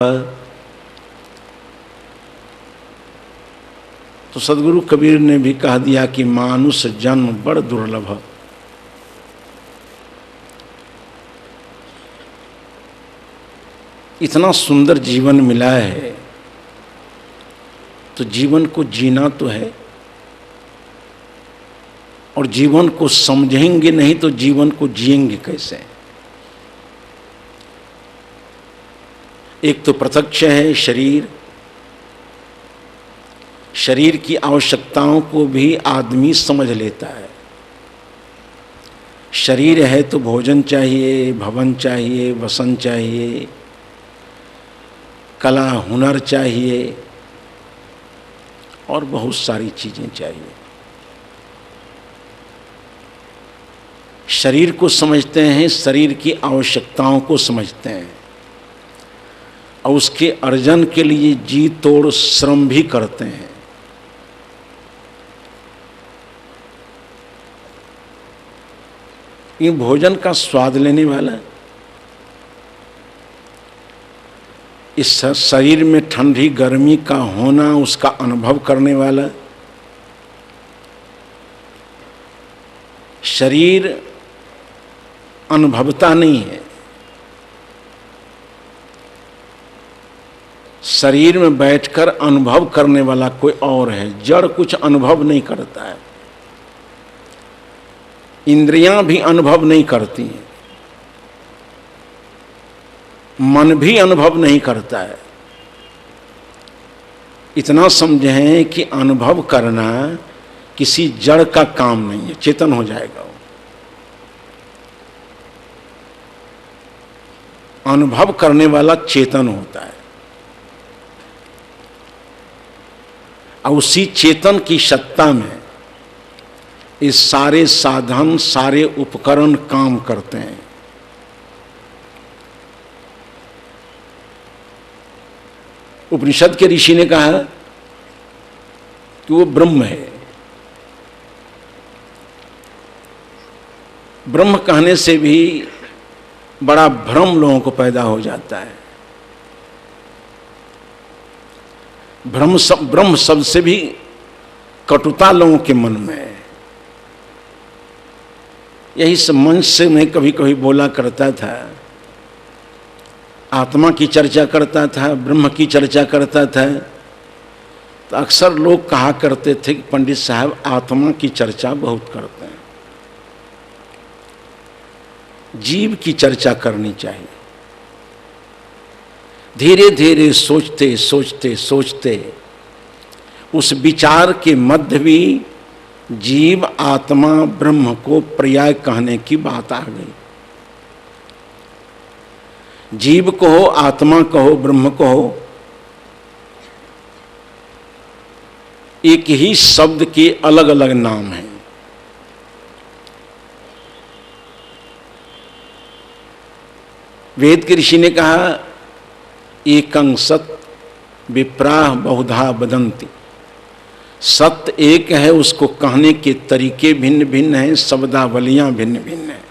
तो सदगुरु कबीर ने भी कह दिया कि मानुष जन्म बड़ दुर्लभ। इतना सुंदर जीवन मिला है तो जीवन को जीना तो है, और जीवन को समझेंगे नहीं तो जीवन को जिएंगे कैसे। एक तो प्रत्यक्ष है शरीर, शरीर की आवश्यकताओं को भी आदमी समझ लेता है। शरीर है तो भोजन चाहिए, भवन चाहिए, वसन चाहिए, कला हुनर चाहिए और बहुत सारी चीजें चाहिए। शरीर को समझते हैं, शरीर की आवश्यकताओं को समझते हैं और उसके अर्जन के लिए जी तोड़ श्रम भी करते हैं। ये भोजन का स्वाद लेने वाला, इस शरीर में ठंडी गर्मी का होना उसका अनुभव करने वाला, शरीर अनुभवता नहीं है। शरीर में बैठकर अनुभव करने वाला कोई और है। जड़ कुछ अनुभव नहीं करता है, इंद्रियां भी अनुभव नहीं करती हैं, मन भी अनुभव नहीं करता है। इतना समझें कि अनुभव करना किसी जड़ का काम नहीं है, चेतन हो जाएगा वो। अनुभव करने वाला चेतन होता है और उसी चेतन की सत्ता में ये सारे साधन, सारे उपकरण काम करते हैं। उपनिषद के ऋषि ने कहा कि वो ब्रह्म है। ब्रह्म कहने से भी बड़ा भ्रम लोगों को पैदा हो जाता है। ब्रह्म शब्द से भी कटुता लोगों के मन में है। यही सब मंच से मैं कभी कभी बोला करता था, आत्मा की चर्चा करता था, ब्रह्म की चर्चा करता था, तो अक्सर लोग कहा करते थे कि पंडित साहब आत्मा की चर्चा बहुत करते हैं, जीव की चर्चा करनी चाहिए। धीरे धीरे सोचते सोचते सोचते उस विचार के मध्य भी जीव, आत्मा, ब्रह्म को पर्याय कहने की बात आ गई। जीव कहो, आत्मा कहो, ब्रह्म कहो, एक ही शब्द के अलग अलग नाम हैं। वेद के ऋषि ने कहा एकं सत् विप्राह बहुधा वदन्ति। सत्य एक है, उसको कहने के तरीके भिन्न भिन्न हैं, शब्दावलियां भिन्न भिन्न हैं।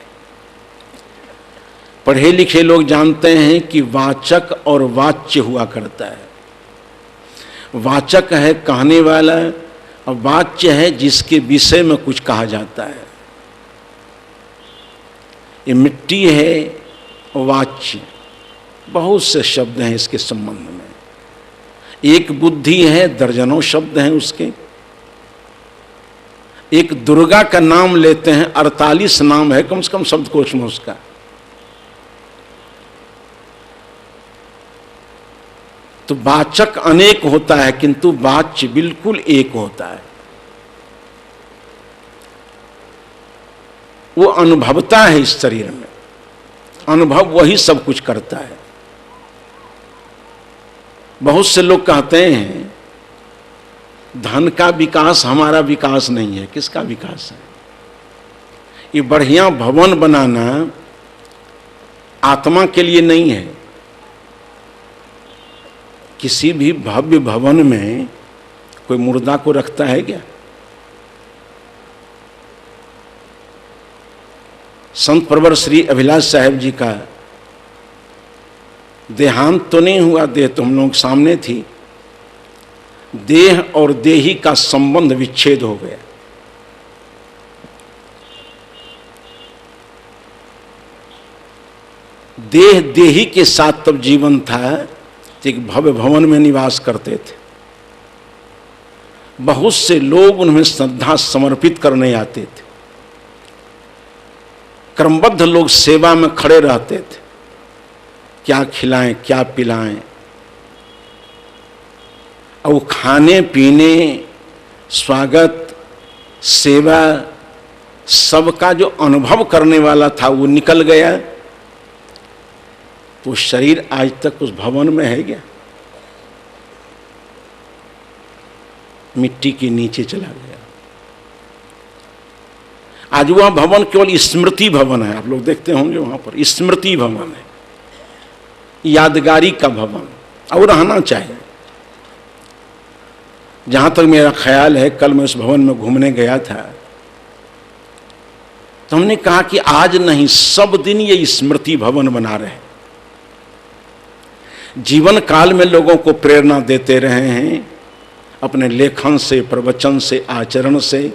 पढ़े लिखे लोग जानते हैं कि वाचक और वाच्य हुआ करता है। वाचक है कहने वाला और वाच्य है जिसके विषय में कुछ कहा जाता है। ये मिट्टी है वाच्य, बहुत से शब्द हैं इसके संबंध में। एक बुद्धि है, दर्जनों शब्द हैं उसके। एक दुर्गा का नाम लेते हैं, 48 नाम है कम से कम शब्दकोश में उसका। तो वाचक अनेक होता है किंतु वाच्य बिल्कुल एक होता है। वो अनुभवता है इस शरीर में, अनुभव वही सब कुछ करता है। बहुत से लोग कहते हैं धन का विकास हमारा विकास नहीं है। किसका विकास है? ये बढ़िया भवन बनाना आत्मा के लिए नहीं है। किसी भी भव्य भवन में कोई मुर्दा को रखता है क्या? संत प्रवर श्री अभिलाष साहेब जी का देहांत तो नहीं हुआ, देह तो हम लोग सामने थी। देह और देही का संबंध विच्छेद हो गया। देह देही के साथ तब जीवन था, एक भव्य भवन में निवास करते थे। बहुत से लोग उनमें श्रद्धा समर्पित करने आते थे। क्रमबद्ध लोग सेवा में खड़े रहते थे, क्या खिलाएं क्या पिलाएं। और वो खाने पीने, स्वागत, सेवा सबका जो अनुभव करने वाला था वो निकल गया। तो शरीर आज तक उस भवन में है क्या? मिट्टी के नीचे चला गया। आज वह भवन केवल स्मृति भवन है। आप लोग देखते होंगे वहां पर स्मृति भवन है, यादगारी का भवन, और रहना चाहिए। जहां तक मेरा ख्याल है, कल मैं उस भवन में घूमने गया था तो हमने कहा कि आज नहीं, सब दिन ये स्मृति भवन बना रहे हैं। जीवन काल में लोगों को प्रेरणा देते रहे हैं, अपने लेखन से, प्रवचन से, आचरण से।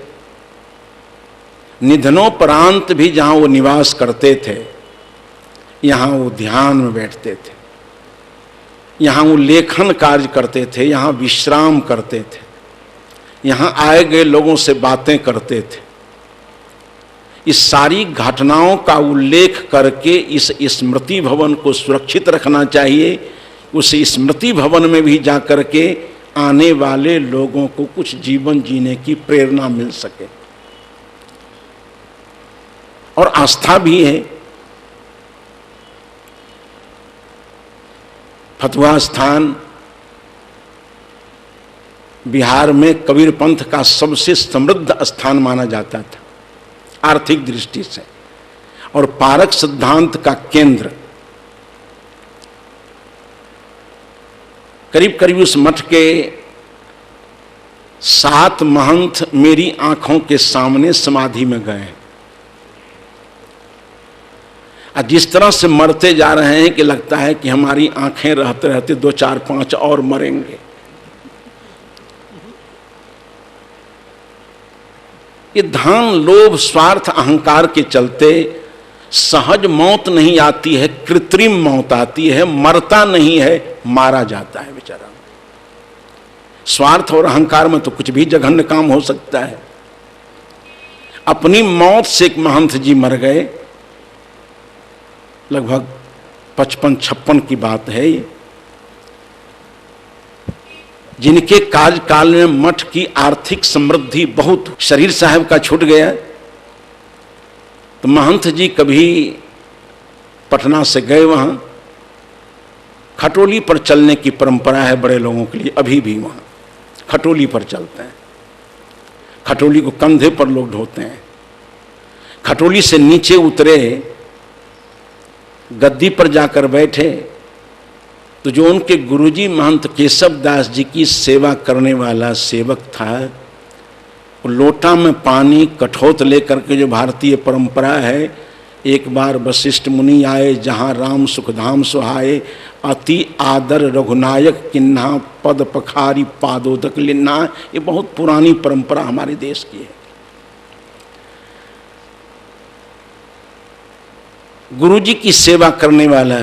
निधनोपरांत भी जहां वो निवास करते थे, यहां वो ध्यान में बैठते थे, यहां वो लेखन कार्य करते थे, यहां विश्राम करते थे, यहां आए गए लोगों से बातें करते थे। इस सारी घटनाओं का उल्लेख करके इस स्मृति भवन को सुरक्षित रखना चाहिए। उस स्मृति भवन में भी जाकर के आने वाले लोगों को कुछ जीवन जीने की प्रेरणा मिल सके और आस्था भी है। फतुहा स्थान बिहार में कबीर पंथ का सबसे समृद्ध स्थान माना जाता था आर्थिक दृष्टि से, और पारक सिद्धांत का केंद्र। करीब करीब उस मठ के 7 महंत मेरी आंखों के सामने समाधि में गए। जिस तरह से मरते जा रहे हैं कि लगता है कि हमारी आंखें रहते रहते 2, 4, 5 और मरेंगे। ये धन, लोभ, स्वार्थ, अहंकार के चलते सहज मौत नहीं आती है, कृत्रिम मौत आती है। मरता नहीं है, मारा जाता है बेचारा। स्वार्थ और अहंकार में तो कुछ भी जघन्य काम हो सकता है। अपनी मौत से एक महंत जी मर गए, लगभग 55-56 की बात है ये, जिनके कार्यकाल में मठ की आर्थिक समृद्धि बहुत, शरीर साहब का छूट गया। तो महंत जी कभी पटना से गए, वहां खटोली पर चलने की परंपरा है बड़े लोगों के लिए, अभी भी वहां खटोली पर चलते हैं। खटोली को कंधे पर लोग ढोते हैं। खटोली से नीचे उतरे, गद्दी पर जाकर बैठे, तो जो उनके गुरुजी महंत केशव दास जी की सेवा करने वाला सेवक था, वो लोटा में पानी कठोत लेकर के, जो भारतीय परंपरा है, एक बार वशिष्ठ मुनि आए जहाँ राम सुखधाम सुहाए, अति आदर रघुनायक किन्हा, पद पखारी पादोदक लिन्ना। ये बहुत पुरानी परंपरा हमारे देश की है। गुरुजी की सेवा करने वाला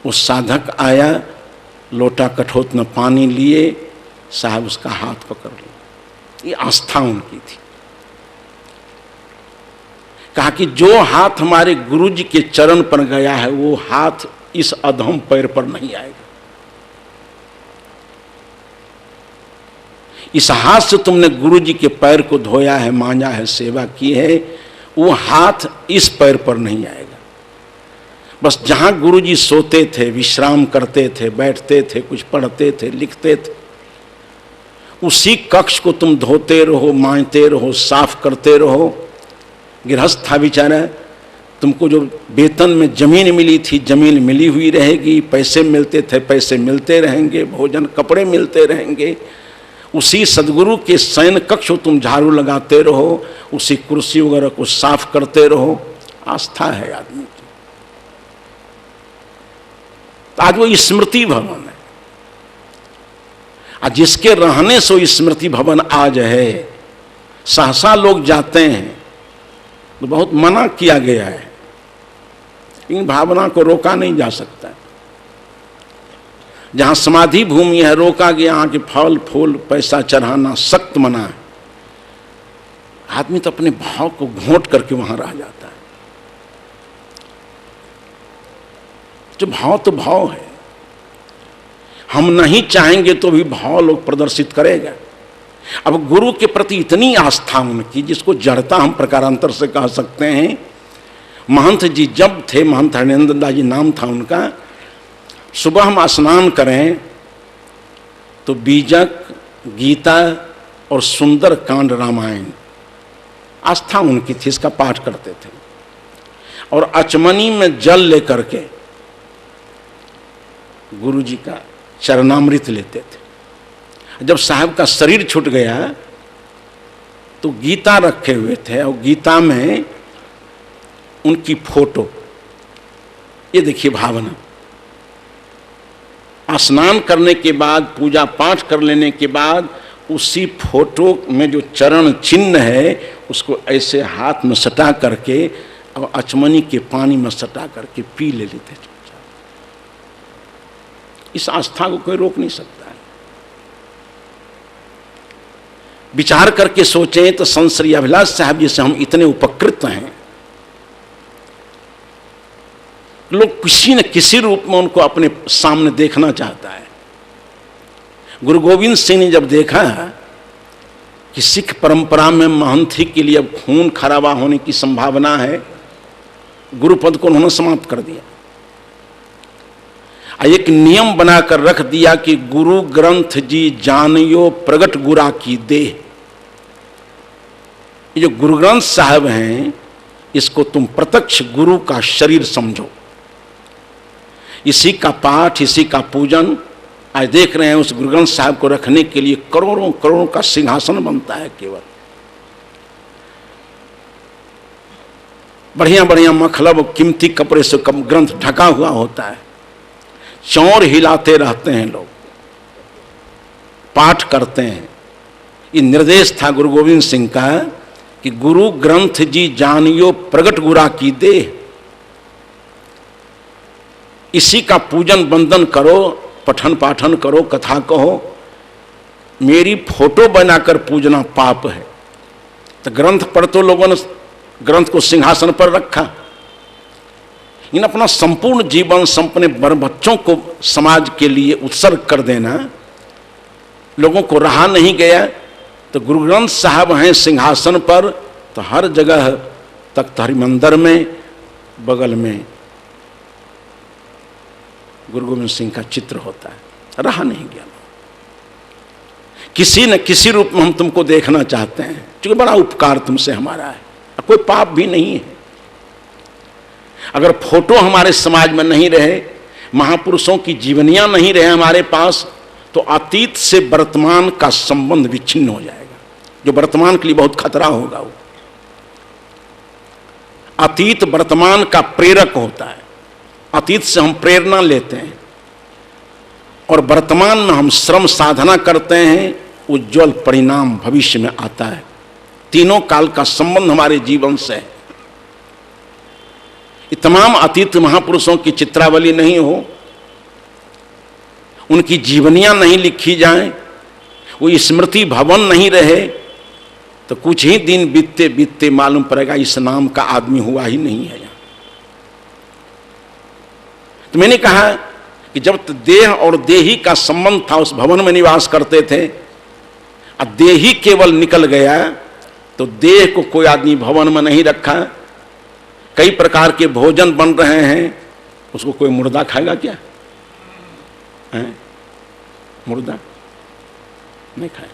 वो साधक आया, लोटा कठोत में पानी लिए, साहब उसका हाथ पकड़ लिया। ये आस्था उनकी थी। कहा कि जो हाथ हमारे गुरुजी के चरण पर गया है, वो हाथ इस अधम पैर पर नहीं आएगा। इस हाथ से तुमने गुरुजी के पैर को धोया है, मांजा है, सेवा की है, वो हाथ इस पैर पर नहीं आएगा। बस जहां गुरुजी सोते थे, विश्राम करते थे, बैठते थे, कुछ पढ़ते थे, लिखते थे, उसी कक्ष को तुम धोते रहो, मांजते रहो, साफ करते रहो। गृहस्थ था बेचारा, तुमको जो वेतन में जमीन मिली थी, जमीन मिली हुई रहेगी, पैसे मिलते थे, पैसे मिलते रहेंगे, भोजन कपड़े मिलते रहेंगे। उसी सदगुरु के शयन कक्ष को तुम झाड़ू लगाते रहो, उसी कुर्सी वगैरह को साफ करते रहो। आस्था है आदमी की। तो आज वो स्मृति भवन है। और जिसके रहने से वो स्मृति भवन आज है, सहसा लोग जाते हैं तो बहुत मना किया गया है, इन भावना को रोका नहीं जा सकता। जहां समाधि भूमि है रोका गया, यहाँ के फल फूल पैसा चढ़ाना सख्त मना है। आदमी तो अपने भाव को घोंट करके वहां रह जाता है। जो भाव तो भाव है, हम नहीं चाहेंगे तो भी भाव लोग प्रदर्शित करेगा। अब गुरु के प्रति इतनी आस्था उनकी, जिसको जड़ता हम प्रकारांतर से कह सकते हैं। महंत जी जब थे, महंत हरिनंदन दास जी नाम था उनका, सुबह हम स्नान करें तो बीजक, गीता और सुंदर कांड रामायण, आस्था उनकी थी, इसका पाठ करते थे। और अचमनी में जल लेकर के गुरु जी का चरणामृत लेते थे। जब साहब का शरीर छूट गया तो गीता रखे हुए थे, और गीता में उनकी फोटो, ये देखिए भावना। स्नान करने के बाद, पूजा पाठ कर लेने के बाद, उसी फोटो में जो चरण चिन्ह है उसको ऐसे हाथ में सटा करके और अचमनी के पानी में सटा करके पी लेते थे। इस आस्था को कोई रोक नहीं सकता है। विचार करके सोचें तो संत श्री अभिलाष साहब जी से हम इतने उपकृत हैं, लोग किसी न किसी रूप में उनको अपने सामने देखना चाहता है। गुरु गोविंद सिंह ने जब देखा कि सिख परंपरा में महंती के लिए अब खून खराबा होने की संभावना है, गुरुपद को उन्होंने समाप्त कर दिया। एक नियम बनाकर रख दिया कि गुरु ग्रंथ जी जानियो प्रगट गुरा की देह। ये जो गुरु ग्रंथ साहब हैं, इसको तुम प्रत्यक्ष गुरु का शरीर समझो। इसी का पाठ, इसी का पूजन आज देख रहे हैं। उस गुरु ग्रंथ साहब को रखने के लिए करोड़ों करोड़ों का सिंहासन बनता है। केवल बढ़िया बढ़िया मखलब कीमती कपड़े से ग्रंथ ढका हुआ होता है। चौर हिलाते रहते हैं लोग, पाठ करते हैं। ये निर्देश था गुरु गोविंद सिंह का कि गुरु ग्रंथ जी जानियो प्रगट गुरा की देह। इसी का पूजन वंदन करो, पठन पाठन करो, कथा कहो। मेरी फोटो बनाकर पूजना पाप है। तो ग्रंथ पर तो लोगों ने ग्रंथ को सिंहासन पर रखा। इन अपना संपूर्ण जीवन अपने बच्चों को समाज के लिए उत्सर्ग कर देना लोगों को रहा नहीं गया। तो गुरु ग्रंथ साहब हैं सिंहासन पर, तो हर जगह तख्त हरिमंदिर में बगल में गुरु गोविंद सिंह का चित्र होता है। रहा नहीं गया। किसी न किसी रूप में हम तुमको देखना चाहते हैं, क्योंकि बड़ा उपकार तुमसे हमारा है, कोई पाप भी नहीं है। अगर फोटो हमारे समाज में नहीं रहे, महापुरुषों की जीवनियां नहीं रहे हमारे पास, तो अतीत से वर्तमान का संबंध विच्छिन्न हो जाएगा, जो वर्तमान के लिए बहुत खतरा होगा। वो अतीत वर्तमान का प्रेरक होता है। अतीत से हम प्रेरणा लेते हैं और वर्तमान में हम श्रम साधना करते हैं, उज्जवल परिणाम भविष्य में आता है। तीनों काल का संबंध हमारे जीवन से है। ये तमाम अतीत महापुरुषों की चित्रावली नहीं हो, उनकी जीवनियां नहीं लिखी जाएं, वो स्मृति भवन नहीं रहे, तो कुछ ही दिन बीतते बीतते मालूम पड़ेगा इस नाम का आदमी हुआ ही नहीं है। तो मैंने कहा कि जब देह और देही का संबंध था, उस भवन में निवास करते थे, अब देही केवल निकल गया तो देह को कोई आदमी भवन में नहीं रखा। कई प्रकार के भोजन बन रहे हैं, उसको कोई मुर्दा खाएगा क्या? मुर्दा नहीं खाए।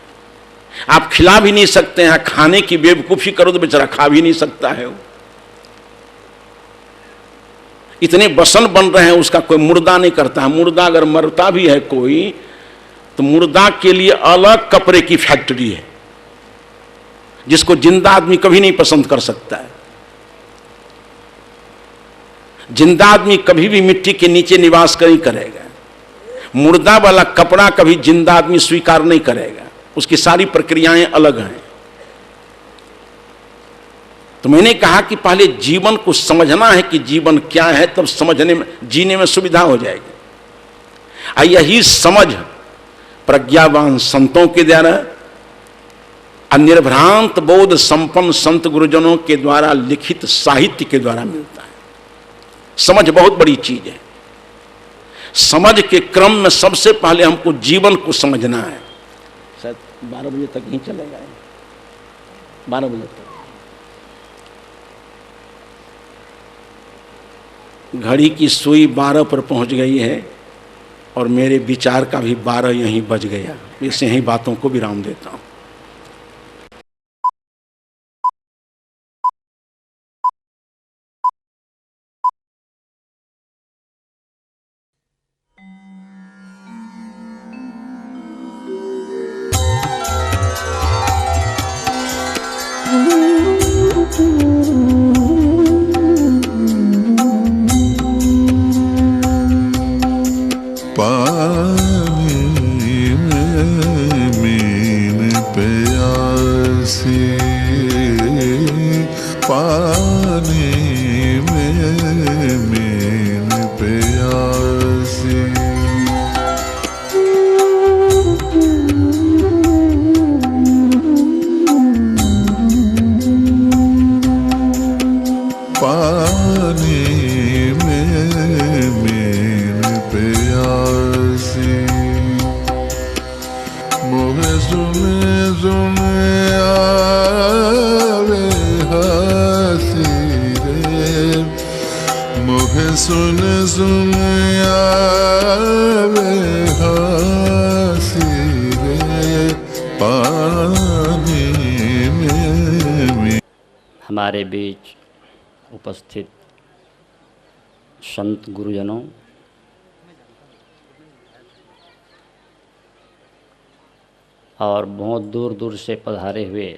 आप खिला भी नहीं सकते हैं, खाने की बेवकूफी करो तो बेचारा खा भी नहीं सकता है। वो इतने बसन बन रहे हैं, उसका कोई मुर्दा नहीं करता है। मुर्दा अगर मरता भी है कोई, तो मुर्दा के लिए अलग कपड़े की फैक्ट्री है, जिसको जिंदा आदमी कभी नहीं पसंद कर सकता है। जिंदा आदमी कभी भी मिट्टी के नीचे निवास नहीं करेगा। मुर्दा वाला कपड़ा कभी जिंदा आदमी स्वीकार नहीं करेगा, उसकी सारी प्रक्रियाएं अलग हैं। तो मैंने कहा कि पहले जीवन को समझना है कि जीवन क्या है, तब समझने में, जीने में सुविधा हो जाएगी। और यही समझ प्रज्ञावान संतों के द्वारा, अनिर्भ्रांत बोध संपन्न संत गुरुजनों के द्वारा लिखित साहित्य के द्वारा मिलता है। समझ बहुत बड़ी चीज है। समझ के क्रम में सबसे पहले हमको जीवन को समझना है। शायद 12 बजे तक ही चलेगा, 12 बजे तक। घड़ी की सुई 12 पर पहुंच गई है और मेरे विचार का भी 12 यहीं बज गया। इसे यहीं बातों को विराम देता हूं। हमारे बीच उपस्थित संत गुरुजनों, और बहुत दूर दूर से पधारे हुए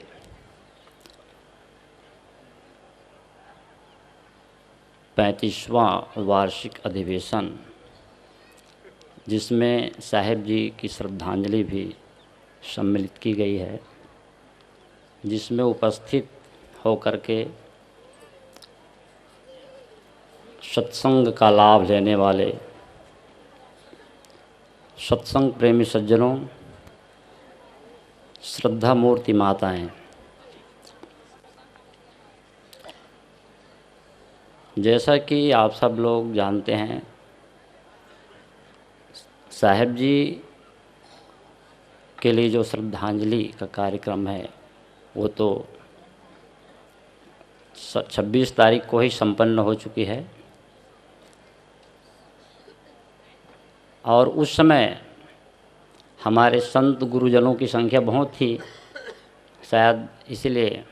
पैंतीसवां वार्षिक अधिवेशन, जिसमें साहेब जी की श्रद्धांजलि भी सम्मिलित की गई है, जिसमें उपस्थित होकर के सत्संग का लाभ लेने वाले सत्संग प्रेमी सज्जनों, श्रद्धा मूर्ति माताएं, जैसा कि आप सब लोग जानते हैं, साहेब जी के लिए जो श्रद्धांजलि का कार्यक्रम है वो तो 26 तारीख को ही संपन्न हो चुकी है। और उस समय हमारे संत गुरुजनों की संख्या बहुत थी, शायद इसलिए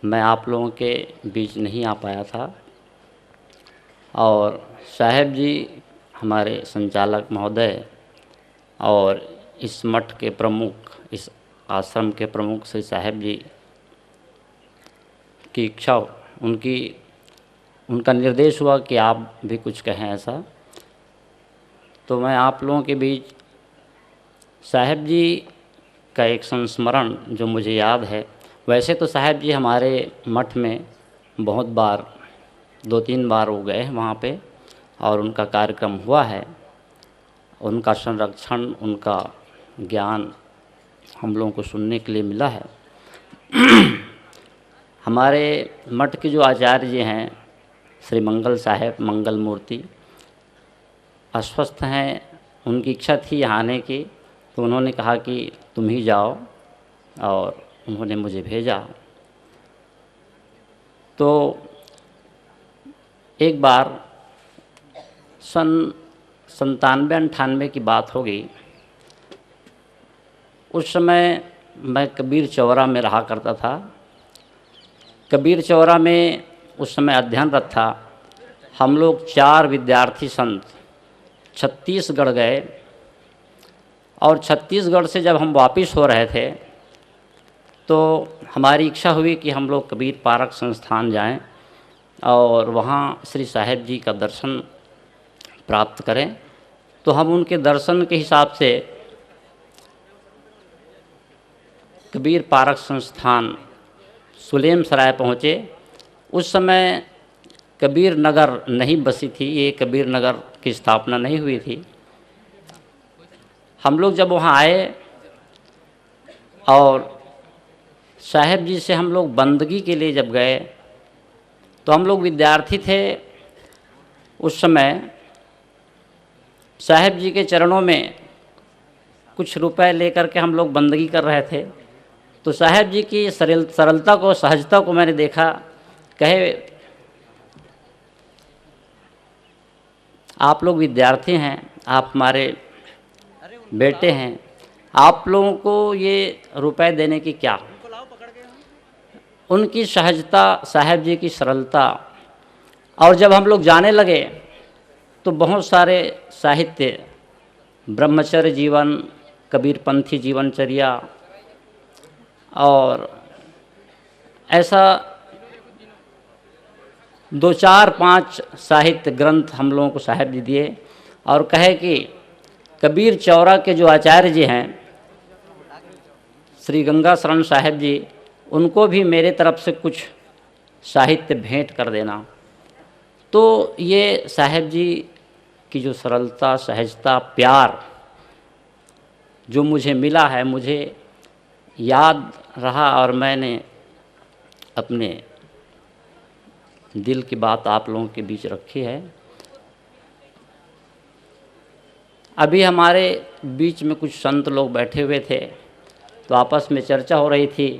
मैं आप लोगों के बीच नहीं आ पाया था। और साहेब जी हमारे संचालक महोदय और इस मठ के प्रमुख, इस आश्रम के प्रमुख श्री साहेब जी की इच्छा, उनका निर्देश हुआ कि आप भी कुछ कहें ऐसा। तो मैं आप लोगों के बीच साहेब जी का एक संस्मरण जो मुझे याद है, वैसे तो साहेब जी हमारे मठ में बहुत बार, 2-3 बार हो गए हैं वहाँ पे, और उनका कार्यक्रम हुआ है। उनका संरक्षण, उनका ज्ञान हम लोगों को सुनने के लिए मिला है। हमारे मठ के जो आचार्य जी हैं श्री मंगल साहेब, मंगल मूर्ति, अस्वस्थ हैं। उनकी इच्छा थी यहाँ आने की, तो उन्होंने कहा कि तुम ही जाओ, और उन्होंने मुझे भेजा। तो एक बार सन 97-98 की बात होगी। उस समय मैं कबीर चौरा में रहा करता था। कबीर चौरा में उस समय अध्ययनरत था। हम लोग 4 विद्यार्थी संत छत्तीसगढ़ गए, और छत्तीसगढ़ से जब हम वापस हो रहे थे तो हमारी इच्छा हुई कि हम लोग कबीर पारक संस्थान जाएं। और वहाँ श्री साहिब जी का दर्शन प्राप्त करें। तो हम उनके दर्शन के हिसाब से कबीर पारक संस्थान सुलेम सराय पहुँचे। उस समय कबीर नगर नहीं बसी थी, ये कबीर नगर की स्थापना नहीं हुई थी। हम लोग जब वहाँ आए और साहिब जी से हम लोग बंदगी के लिए जब गए, तो हम लोग विद्यार्थी थे उस समय। साहिब जी के चरणों में कुछ रुपए लेकर के हम लोग बंदगी कर रहे थे। तो साहिब जी की सरलता को, सहजता को मैंने देखा। कहे, आप लोग विद्यार्थी हैं, आप हमारे बेटे हैं, आप लोगों को ये रुपए देने की क्या। उनकी सहजता, साहिब जी की सरलता। और जब हम लोग जाने लगे तो बहुत सारे साहित्य, ब्रह्मचर्य जीवन, कबीरपंथी जीवनचर्या और ऐसा 2, 4, 5 साहित्य ग्रंथ हम लोगों को साहिब जी दिए। और कहे कि कबीर चौरा के जो आचार्य जी हैं, श्री गंगा शरण साहिब जी, उनको भी मेरे तरफ से कुछ साहित्य भेंट कर देना। तो ये साहिब जी की जो सरलता, सहजता, प्यार जो मुझे मिला है, मुझे याद रहा और मैंने अपने दिल की बात आप लोगों के बीच रखी है। अभी हमारे बीच में कुछ संत लोग बैठे हुए थे, तो आपस में चर्चा हो रही थी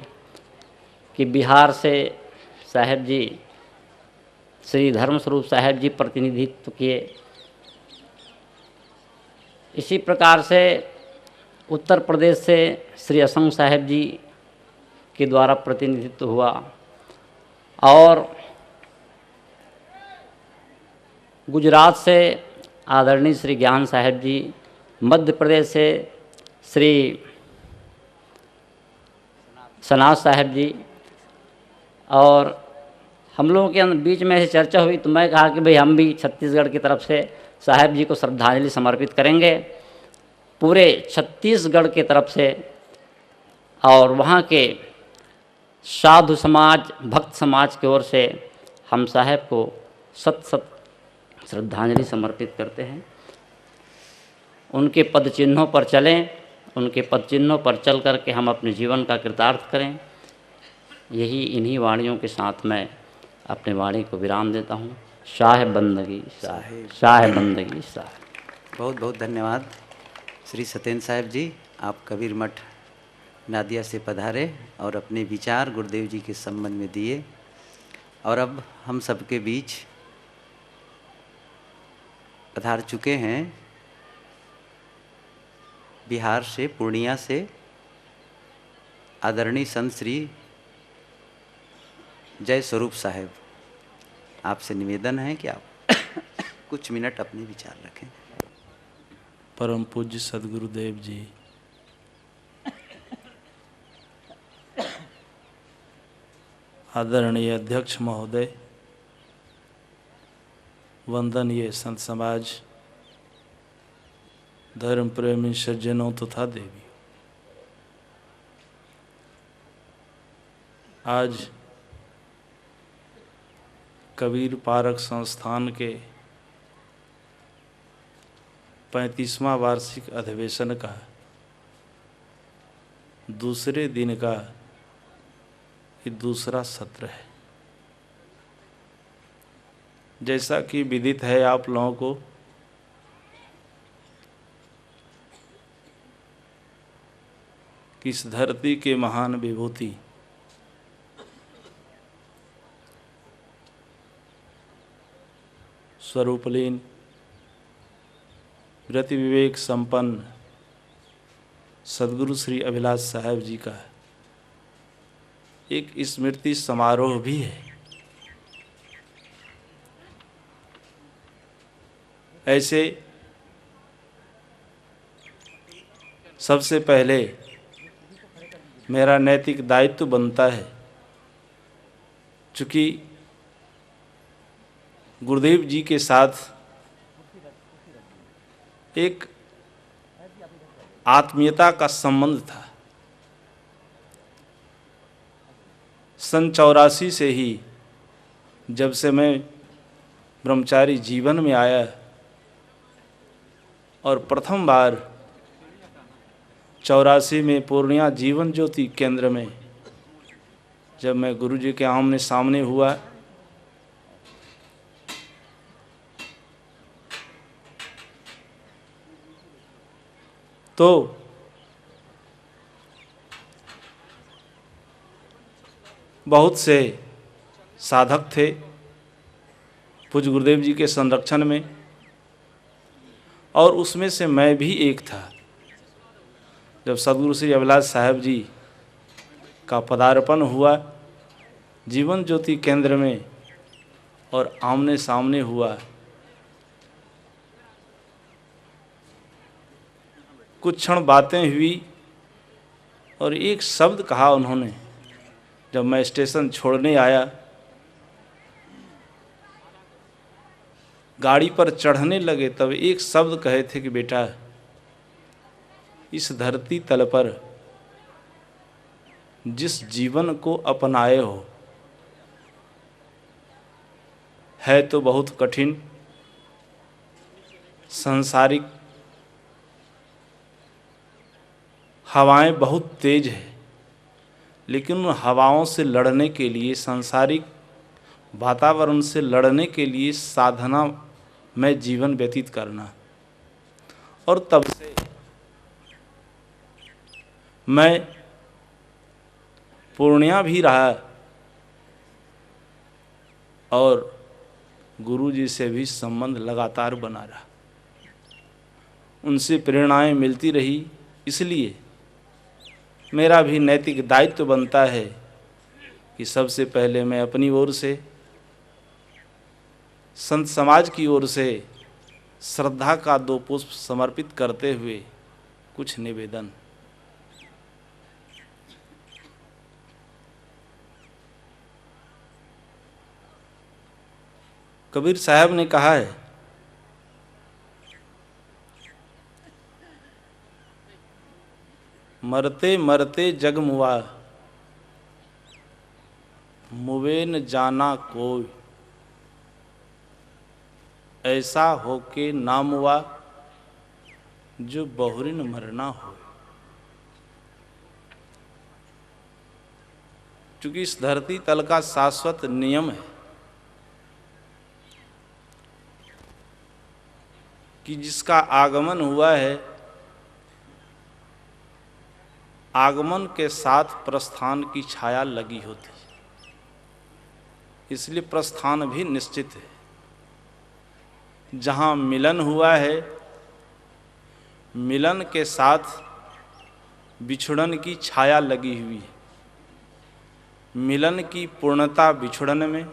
कि बिहार से साहिब जी, श्री धर्मस्वरूप साहिब जी प्रतिनिधित्व किए। इसी प्रकार से उत्तर प्रदेश से श्री असंग साहिब जी के द्वारा प्रतिनिधित्व हुआ। और गुजरात से आदरणीय श्री ज्ञान साहिब जी, मध्य प्रदेश से श्री सनाज साहिब जी। और हम लोगों के बीच में ऐसी चर्चा हुई, तो मैं कहा कि भाई हम भी छत्तीसगढ़ की तरफ से साहिब जी को श्रद्धांजलि समर्पित करेंगे, पूरे छत्तीसगढ़ की तरफ से। और वहाँ के साधु समाज, भक्त समाज की ओर से हम साहिब को सत श्रद्धांजलि समर्पित करते हैं। उनके पद चिन्हों पर चलें, उनके पद चिन्हों पर चल करके हम अपने जीवन का कृतार्थ करें। यही इन्हीं वाणियों के साथ मैं अपने वाणी को विराम देता हूँ। शाह बंदगी शाह बंदगी शाह। बहुत बहुत धन्यवाद श्री सत्येंद्र साहिब जी, आप कबीर मठ नादिया से पधारे और अपने विचार गुरुदेव जी के संबंध में दिए। और अब हम सबके बीच पधार चुके हैं बिहार से, पूर्णिया से आदरणीय संत श्री जय स्वरूप साहेब। आपसे निवेदन है कि आप कुछ मिनट अपने विचार रखें। परम पूज्य सदगुरुदेव जी, आदरणीय अध्यक्ष महोदय, वंदनीय संत समाज, धर्म प्रेमी सज्जनों तथा देवी, आज कबीर पारक संस्थान के 35वां वार्षिक अधिवेशन का दूसरे दिन का ये दूसरा सत्र है। जैसा कि विदित है आप लोगों को, कि इस धरती के महान विभूति स्वरूपलीन, रति विवेक संपन्न सदगुरु श्री अभिलाष साहेब जी का एक स्मृति समारोह भी है। ऐसे सबसे पहले मेरा नैतिक दायित्व बनता है, चूँकि गुरुदेव जी के साथ एक आत्मीयता का संबंध था। सन 84 से ही जब से मैं ब्रह्मचारी जीवन में आया और प्रथम बार 84 में पूर्णिया जीवन ज्योति केंद्र में जब मैं गुरु जी के आमने सामने हुआ, तो बहुत से साधक थे पूज्य गुरुदेव जी के संरक्षण में, और उसमें से मैं भी एक था। जब सदगुरु श्री अभिलाष साहब जी का पदार्पण हुआ जीवन ज्योति केंद्र में और आमने सामने हुआ, कुछ क्षण बातें हुई और एक शब्द कहा उन्होंने। जब मैं स्टेशन छोड़ने आया, गाड़ी पर चढ़ने लगे, तब एक शब्द कहे थे कि बेटा, इस धरती तल पर जिस जीवन को अपनाए हो है तो बहुत कठिन, सांसारिक हवाएं बहुत तेज है, लेकिन उन हवाओं से लड़ने के लिए, सांसारिक वातावरण से लड़ने के लिए साधना में जीवन व्यतीत करना। और तब से मैं पूर्णिया भी रहा और गुरु जी से भी संबंध लगातार बना रहा, उनसे प्रेरणाएं मिलती रही। इसलिए मेरा भी नैतिक दायित्व बनता है कि सबसे पहले मैं अपनी ओर से, संत समाज की ओर से श्रद्धा का 2 पुष्प समर्पित करते हुए कुछ निवेदन। कबीर साहब ने कहा है, मरते मरते जग मुआ, मुवे न जाना कोई, ऐसा होके ना मुआ जो बहुरिन मरना हो। चूंकि इस धरती तल का शाश्वत नियम है कि जिसका आगमन हुआ है, आगमन के साथ प्रस्थान की छाया लगी होती है, इसलिए प्रस्थान भी निश्चित है। जहाँ मिलन हुआ है, मिलन के साथ बिछुड़न की छाया लगी हुई है। मिलन की पूर्णता बिछुड़न में,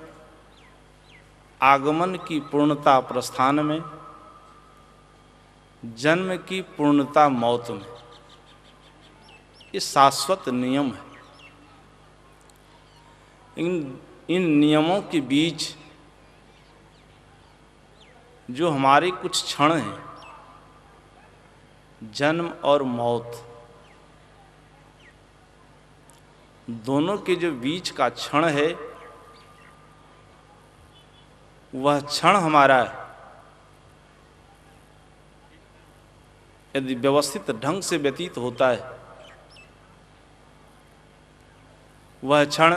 आगमन की पूर्णता प्रस्थान में, जन्म की पूर्णता मौत में। ये शाश्वत नियम है। इन नियमों के बीच जो हमारे कुछ क्षण हैं, जन्म और मौत, दोनों के जो बीच का क्षण है, वह क्षण हमारा यदि व्यवस्थित ढंग से व्यतीत होता है, वह क्षण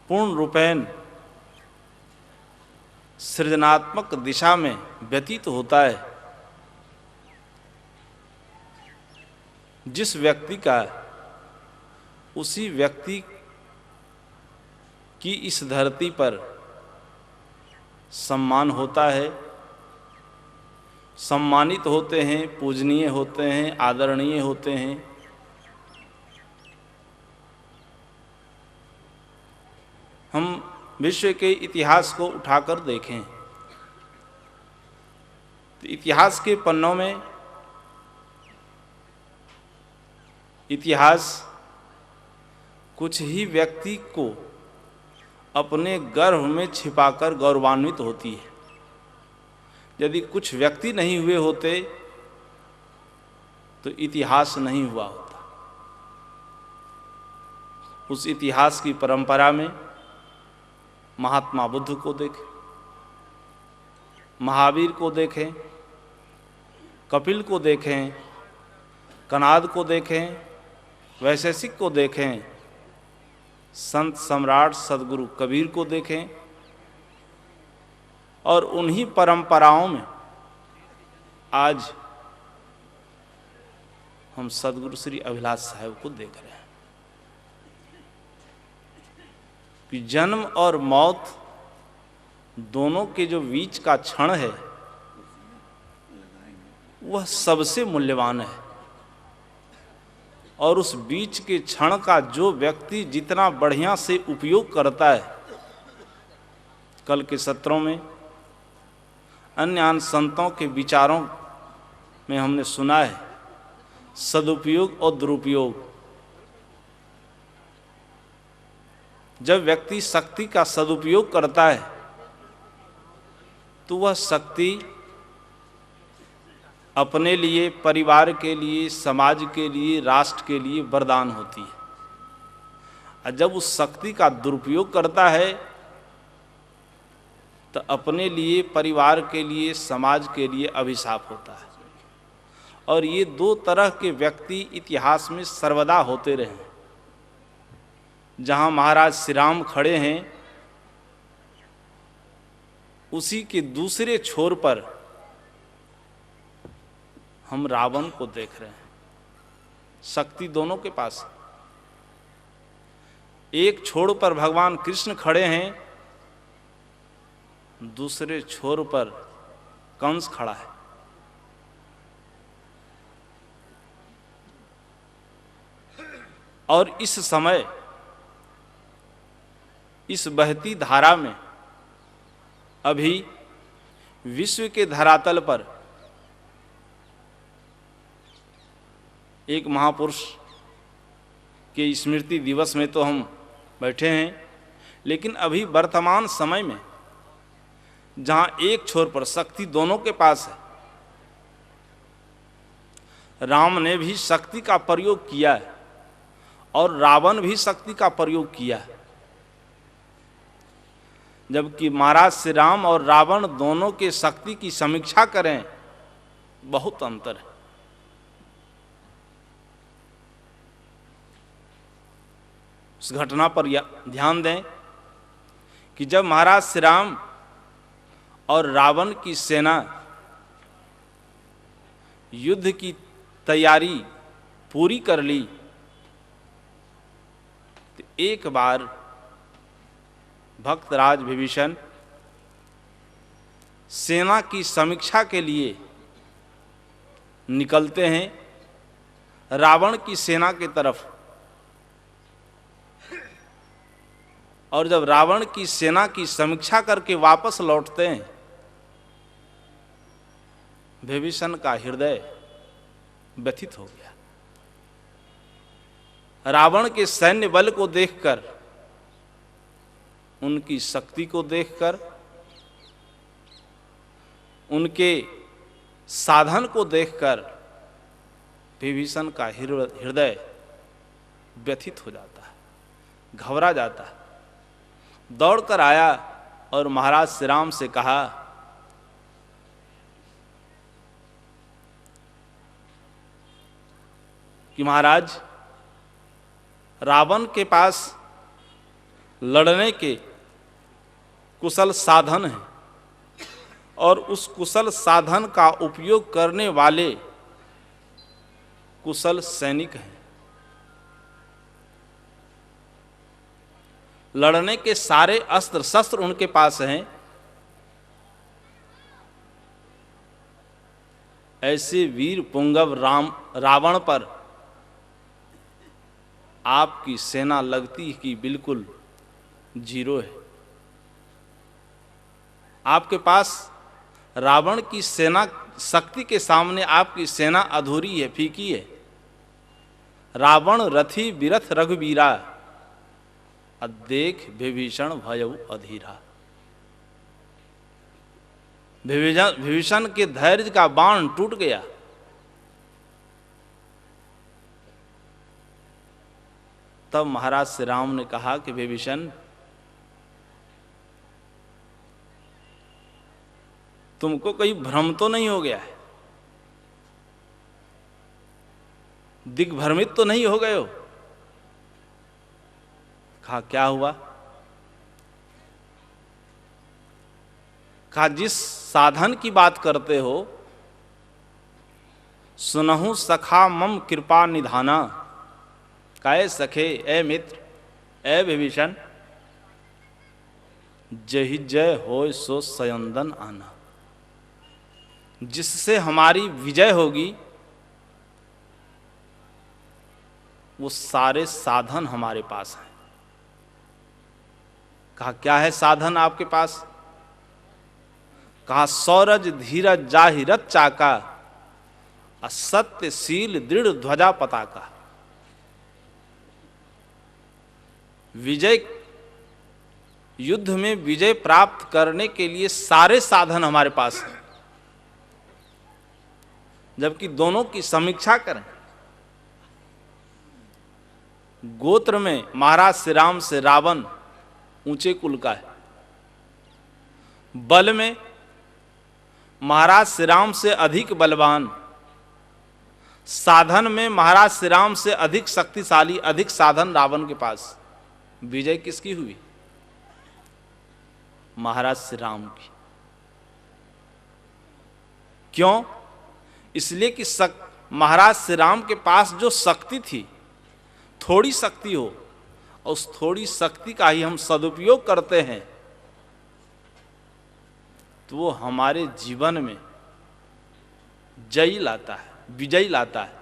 पूर्ण रूपेण सृजनात्मक दिशा में व्यतीत होता है। जिस व्यक्ति का उसी व्यक्ति की इस धरती पर सम्मान होता है, सम्मानित होते हैं, पूजनीय होते हैं, आदरणीय होते हैं। हम विश्व के इतिहास को उठाकर देखें तो इतिहास के पन्नों में इतिहास कुछ ही व्यक्ति को अपने गर्भ में छिपाकर गौरवान्वित होती है। यदि कुछ व्यक्ति नहीं हुए होते तो इतिहास नहीं हुआ होता। उस इतिहास की परंपरा में महात्मा बुद्ध को देखें, महावीर को देखें, कपिल को देखें, कनाद को देखें, वैशेषिक को देखें, संत सम्राट सद्गुरु कबीर को देखें, और उन्हीं परंपराओं में आज हम सद्गुरु श्री अभिलाष साहब को देख रहे हैं कि जन्म और मौत दोनों के जो बीच का क्षण है वह सबसे मूल्यवान है, और उस बीच के क्षण का जो व्यक्ति जितना बढ़िया से उपयोग करता है, कल के सत्रों में अन्य संतों के विचारों में हमने सुना है सदुपयोग और दुरुपयोग। जब व्यक्ति शक्ति का सदुपयोग करता है तो वह शक्ति अपने लिए, परिवार के लिए, समाज के लिए, राष्ट्र के लिए वरदान होती है, और जब उस शक्ति का दुरुपयोग करता है तो अपने लिए, परिवार के लिए, समाज के लिए अभिशाप होता है। और ये दो तरह के व्यक्ति इतिहास में सर्वदा होते रहे हैं। जहाँ महाराज श्री राम खड़े हैं उसी के दूसरे छोर पर हम रावण को देख रहे हैं। शक्ति दोनों के पास है। एक छोर पर भगवान कृष्ण खड़े हैं, दूसरे छोर पर कंस खड़ा है। और इस समय इस बहती धारा में अभी विश्व के धरातल पर एक महापुरुष के स्मृति दिवस में तो हम बैठे हैं, लेकिन अभी वर्तमान समय में जहां एक छोर पर शक्ति दोनों के पास है, राम ने भी शक्ति का प्रयोग किया है और रावण भी शक्ति का प्रयोग किया है। जबकि महाराज श्री राम और रावण दोनों के शक्ति की समीक्षा करें, बहुत अंतर है। उस घटना पर ध्यान दें कि जब महाराज श्री राम और रावण की सेना युद्ध की तैयारी पूरी कर ली तो एक बार भक्तराज विभीषण सेना की समीक्षा के लिए निकलते हैं रावण की सेना की तरफ। और जब रावण की सेना की समीक्षा करके वापस लौटते हैं, विभीषण का हृदय व्यथित हो गया। रावण के सैन्य बल को देखकर, उनकी शक्ति को देखकर, उनके साधन को देखकर विभीषण का हृदय व्यथित हो जाता है, घबरा जाता है। दौड़कर आया और महाराज श्री राम से कहा कि महाराज, रावण के पास लड़ने के कुशल साधन हैं और उस कुशल साधन का उपयोग करने वाले कुशल सैनिक हैं। लड़ने के सारे अस्त्र शस्त्र उनके पास हैं। ऐसे वीर पुंगव रावण पर आपकी सेना लगती कि बिल्कुल जीरो है। आपके पास रावण की सेना शक्ति के सामने आपकी सेना अधूरी है, फीकी है। रावण रथी बिरथ रघुबीरा, देख विभीषण भयउ अधीरा। विभीषण के धैर्य का बाण टूट गया। तब महाराज श्री राम ने कहा कि विभीषण, तुमको कहीं भ्रम तो नहीं हो गया है? दिग्भ्रमित तो नहीं हो गए हो? कहा क्या हुआ? कहा जिस साधन की बात करते हो, सुनहु सखा मम कृपा निधाना। काहे सखे, ए मित्र, ए विभीषण, जहि जय होय सो सयंदन आना। जिससे हमारी विजय होगी वो सारे साधन हमारे पास हैं। कहा क्या है साधन आपके पास? कहा सौरज धीरज जाहिरत चाका, असत्यशील दृढ़ ध्वजा पताका। विजय, युद्ध में विजय प्राप्त करने के लिए सारे साधन हमारे पास हैं। जबकि दोनों की समीक्षा करें, गोत्र में महाराज श्री राम से रावण ऊंचे कुल का है, बल में महाराज श्री राम से अधिक बलवान, साधन में महाराज श्री राम से अधिक शक्तिशाली, अधिक साधन रावण के पास। विजय किसकी हुई? महाराज श्री राम की। क्यों? इसलिए कि महाराज श्री राम के पास जो शक्ति थी, थोड़ी शक्ति हो और उस थोड़ी शक्ति का ही हम सदुपयोग करते हैं तो वो हमारे जीवन में जय लाता है, विजय लाता है।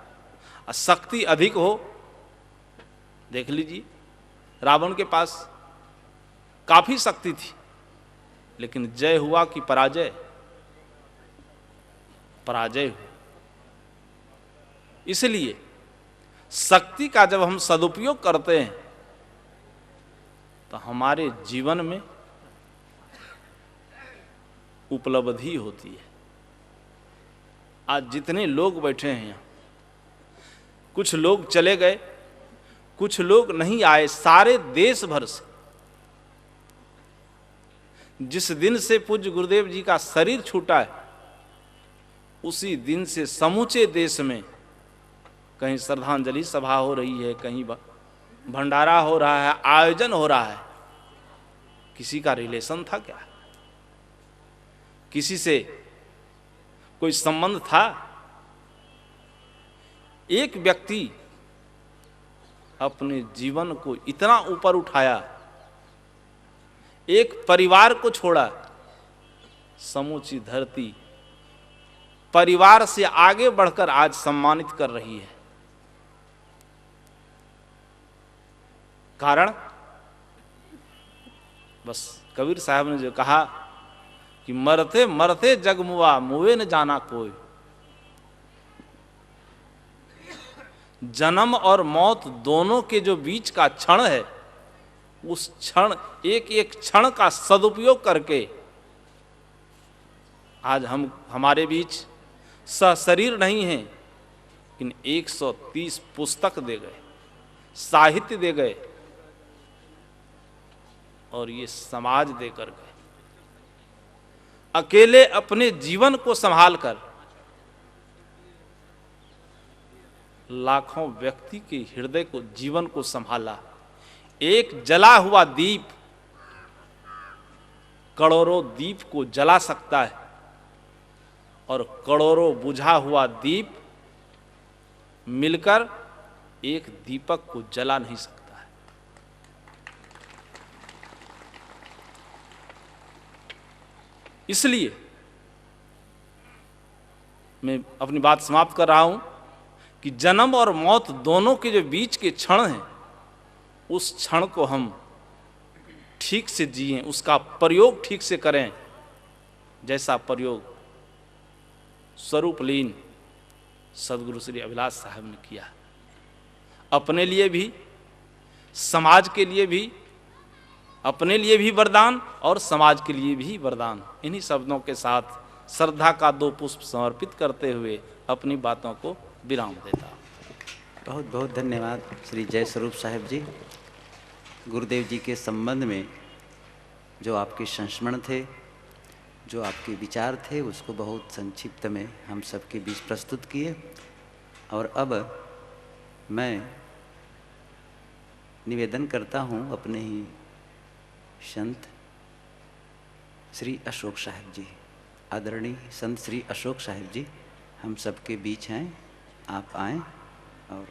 और शक्ति अधिक हो, देख लीजिए रावण के पास काफी शक्ति थी, लेकिन जय हुआ कि पराजय? पराजय हुआ। इसलिए शक्ति का जब हम सदुपयोग करते हैं तो हमारे जीवन में उपलब्धि होती है। आज जितने लोग बैठे हैं यहाँ, कुछ लोग चले गए, कुछ लोग नहीं आए, सारे देश भर से। जिस दिन से पूज्य गुरुदेव जी का शरीर छूटा है, उसी दिन से समूचे देश में कहीं श्रद्धांजलि सभा हो रही है, कहीं भंडारा हो रहा है, आयोजन हो रहा है। किसी का रिलेशन था क्या? किसी से कोई संबंध था? एक व्यक्ति अपने जीवन को इतना ऊपर उठाया, एक परिवार को छोड़ा, समूची धरती परिवार से आगे बढ़कर आज सम्मानित कर रही है। कारण बस कबीर साहब ने जो कहा कि मरते मरते जग मुआ, मुए न जाना कोई। जन्म और मौत दोनों के जो बीच का क्षण है, उस क्षण, एक एक क्षण का सदुपयोग करके आज हम हमारे बीच सशरीर नहीं हैं, लेकिन 130 पुस्तक दे गए, साहित्य दे गए और ये समाज देकर गए। अकेले अपने जीवन को संभाल कर लाखों व्यक्ति के हृदय को, जीवन को संभाला। एक जला हुआ दीप करोड़ों दीप को जला सकता है और करोड़ों बुझा हुआ दीप मिलकर एक दीपक को जला नहीं सकता है। इसलिए मैं अपनी बात समाप्त कर रहा हूं कि जन्म और मौत दोनों के जो बीच के क्षण हैं, उस क्षण को हम ठीक से जिएं, उसका प्रयोग ठीक से करें, जैसा प्रयोग स्वरूपलीन सदगुरु श्री अभिलाष साहब ने किया। अपने लिए भी, समाज के लिए भी अपने लिए भी वरदान और समाज के लिए भी वरदान। इन्हीं शब्दों के साथ श्रद्धा का 2 पुष्प समर्पित करते हुए अपनी बातों को विराम देता हूँ। बहुत बहुत धन्यवाद श्री जय स्वरूप साहब जी। गुरुदेव जी के संबंध में जो आपके संस्मरण थे, जो आपके विचार थे, उसको बहुत संक्षिप्त में हम सबके बीच प्रस्तुत किए। और अब मैं निवेदन करता हूँ अपने ही संत श्री अशोक साहब जी, आदरणीय संत श्री अशोक साहब जी हम सबके बीच हैं, आप आएँ और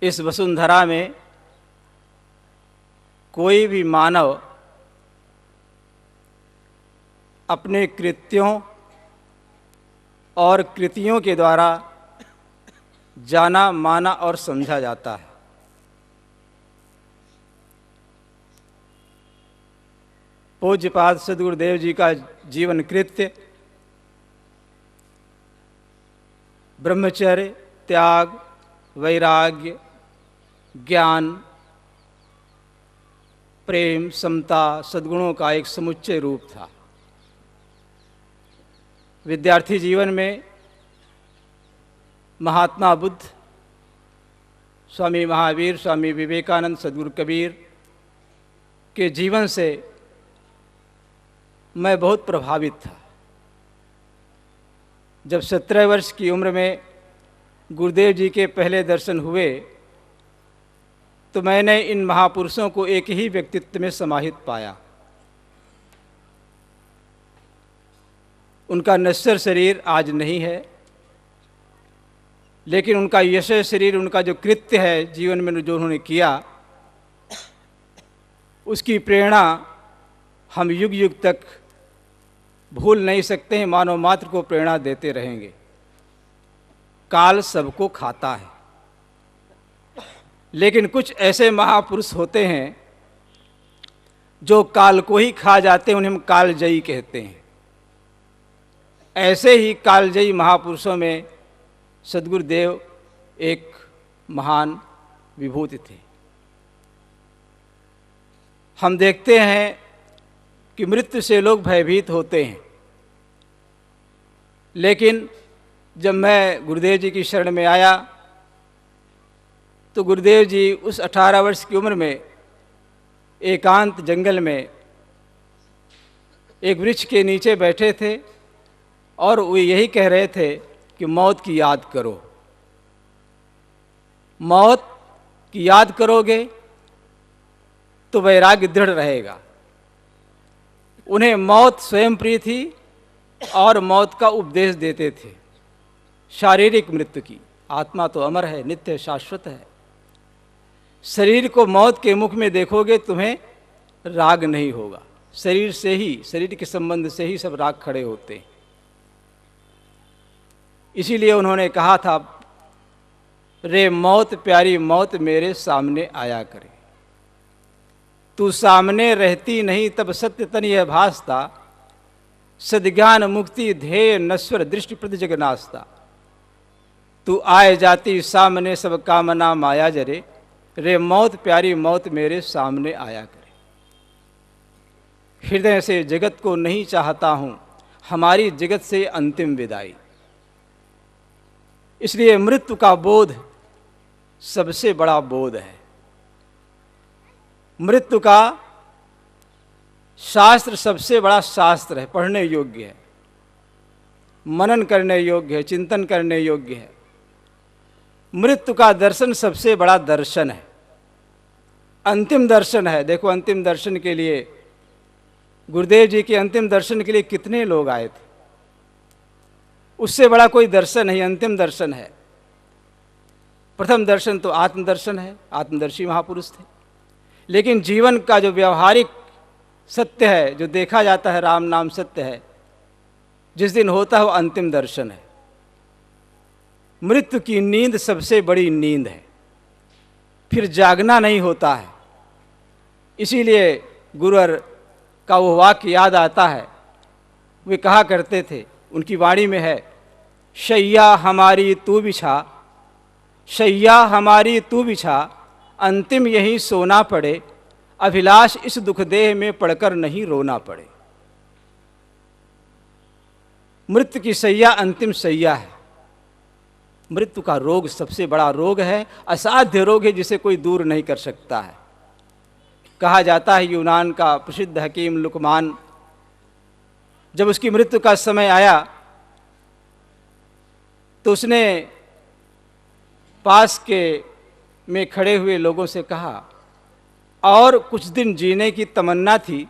इस वसुंधरा में कोई भी मानव अपने कृत्यों और कृतियों के द्वारा जाना माना और समझा जाता है। पूज्यपाद सद्गुरुदेव जी का जीवन कृत्य ब्रह्मचर्य, त्याग, वैराग्य, ज्ञान, प्रेम, समता, सद्गुणों का एक समुच्चय रूप था। विद्यार्थी जीवन में महात्मा बुद्ध, स्वामी महावीर, स्वामी विवेकानंद, सद्गुरु कबीर के जीवन से मैं बहुत प्रभावित था। जब 17 वर्ष की उम्र में गुरुदेव जी के पहले दर्शन हुए तो मैंने इन महापुरुषों को एक ही व्यक्तित्व में समाहित पाया। उनका नश्वर शरीर आज नहीं है, लेकिन उनका यशः शरीर, उनका जो कृत्य है जीवन में जो उन्होंने किया, उसकी प्रेरणा हम युग युग तक भूल नहीं सकते हैं। मानव मात्र को प्रेरणा देते रहेंगे। काल सबको खाता है, लेकिन कुछ ऐसे महापुरुष होते हैं जो काल को ही खा जाते हैं, उन्हें हम कालजयी कहते हैं। ऐसे ही कालजयी महापुरुषों में सद्गुरुदेव एक महान विभूति थे। हम देखते हैं कि मृत्यु से लोग भयभीत होते हैं, लेकिन जब मैं गुरुदेव जी की शरण में आया तो गुरुदेव जी उस 18 वर्ष की उम्र में एकांत जंगल में एक वृक्ष के नीचे बैठे थे और वो यही कह रहे थे कि मौत की याद करो। मौत की याद करोगे तो वैराग्य दृढ़ रहेगा। उन्हें मौत स्वयं प्रिय थी और मौत का उपदेश देते थे। शारीरिक मृत्यु की, आत्मा तो अमर है, नित्य शाश्वत है। शरीर को मौत के मुख में देखोगे तुम्हें राग नहीं होगा। शरीर से ही, शरीर के संबंध से ही सब राग खड़े होते हैं। इसीलिए उन्होंने कहा था, रे मौत प्यारी मौत मेरे सामने आया करे। तू सामने रहती नहीं तब सत्य तन यह भासता, सद्ज्ञान मुक्ति ध्येय नश्वर दृष्टि प्रति जग नास्ता। तू आए जाती सामने सब कामना माया जरे, रे मौत प्यारी मौत मेरे सामने आया करे। हृदय से जगत को नहीं चाहता हूँ, हमारी जगत से अंतिम विदाई। इसलिए मृत्यु का बोध सबसे बड़ा बोध है। मृत्यु का शास्त्र सबसे बड़ा शास्त्र है, पढ़ने योग्य है, मनन करने योग्य है, चिंतन करने योग्य है। मृत्यु का दर्शन सबसे बड़ा दर्शन है, अंतिम दर्शन है। देखो, अंतिम दर्शन के लिए, गुरुदेव जी के अंतिम दर्शन के लिए कितने लोग आए थे। उससे बड़ा कोई दर्शन नहीं, अंतिम दर्शन है। प्रथम दर्शन तो आत्मदर्शन है, आत्मदर्शी महापुरुष थे। लेकिन जीवन का जो व्यवहारिक सत्य है, जो देखा जाता है, राम नाम सत्य है, जिस दिन होता है वो अंतिम दर्शन है। मृत्यु की नींद सबसे बड़ी नींद है, फिर जागना नहीं होता है। इसीलिए गुरुवर का वो वाक्य याद आता है। वे कहा करते थे, उनकी वाणी में है, शैया हमारी तू बिछा शैया हमारी तू बिछा, अंतिम यही सोना पड़े, अभिलाष इस दुख देह में पड़कर नहीं रोना पड़े। मृत्यु की सैया अंतिम सैया है। मृत्यु का रोग सबसे बड़ा रोग है, असाध्य रोग है जिसे कोई दूर नहीं कर सकता है। कहा जाता है यूनान का प्रसिद्ध हकीम लुकमान, जब उसकी मृत्यु का समय आया तो उसने पास के में खड़े हुए लोगों से कहा, और कुछ दिन जीने की तमन्ना थी,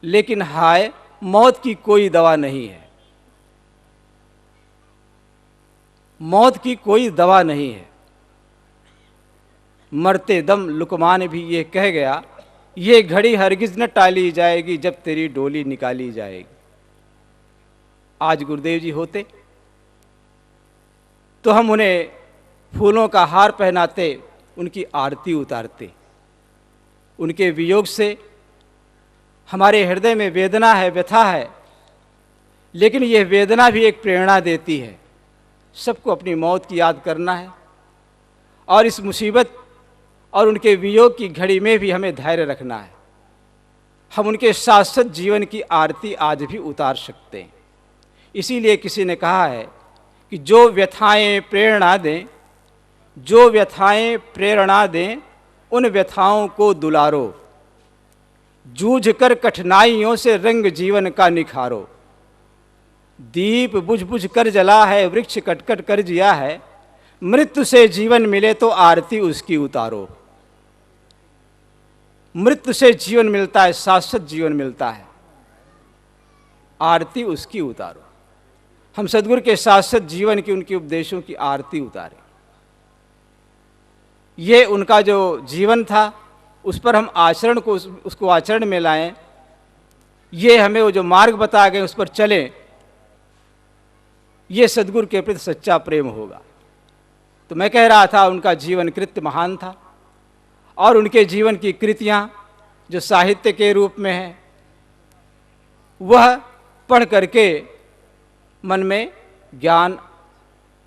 लेकिन हाय मौत की कोई दवा नहीं है, मौत की कोई दवा नहीं है। मरते दम लुकमान भी ये कह गया, ये घड़ी हरगिज न टाली जाएगी जब तेरी डोली निकाली जाएगी। आज गुरुदेव जी होते तो हम उन्हें फूलों का हार पहनाते, उनकी आरती उतारते। उनके वियोग से हमारे हृदय में वेदना है, व्यथा है, लेकिन यह वेदना भी एक प्रेरणा देती है। सबको अपनी मौत की याद करना है, और इस मुसीबत और उनके वियोग की घड़ी में भी हमें धैर्य रखना है। हम उनके शाश्वत जीवन की आरती आज भी उतार सकते हैं। इसीलिए किसी ने कहा है कि जो व्यथाएं प्रेरणा दें, जो व्यथाएं प्रेरणा दें, उन व्यथाओं को दुलारो, जूझ कर कठिनाइयों से रंग जीवन का निखारो। दीप बुझ बुझ कर जला है, वृक्ष कट कट कर जिया है, मृत्यु से जीवन मिले तो आरती उसकी उतारो। मृत्यु से जीवन मिलता है, शाश्वत जीवन मिलता है, आरती उसकी उतारो। हम सद्गुरु के शाश्वत जीवन की, उनके उपदेशों की आरती उतारें। ये उनका जो जीवन था उस पर हम आचरण को, उसको आचरण में लाएं। ये हमें वो जो मार्ग बताए गए उस पर चलें। ये सद्गुरु के प्रति सच्चा प्रेम होगा। तो मैं कह रहा था उनका जीवन कृत्य महान था, और उनके जीवन की कृतियाँ जो साहित्य के रूप में हैं, वह पढ़ करके मन में ज्ञान,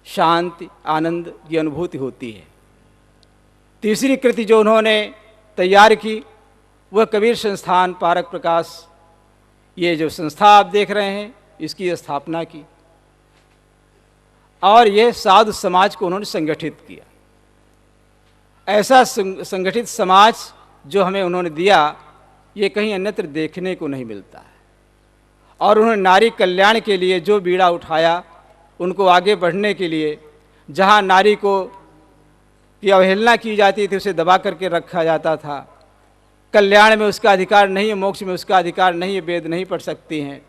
शांति, आनंद की अनुभूति होती है। तीसरी कृति जो उन्होंने तैयार की वह कबीर संस्थान पारक प्रकाश, ये जो संस्था आप देख रहे हैं, इसकी स्थापना की, और ये साधु समाज को उन्होंने संगठित किया। ऐसा संगठित समाज जो हमें उन्होंने दिया, ये कहीं अन्यत्र देखने को नहीं मिलता है। और उन्होंने नारी कल्याण के लिए जो बीड़ा उठाया, उनको आगे बढ़ने के लिए, जहाँ नारी को की अवहेलना की जाती थी, उसे दबा करके रखा जाता था। कल्याण में उसका अधिकार नहीं है, मोक्ष में उसका अधिकार नहीं है, वेद नहीं पढ़ सकती हैं,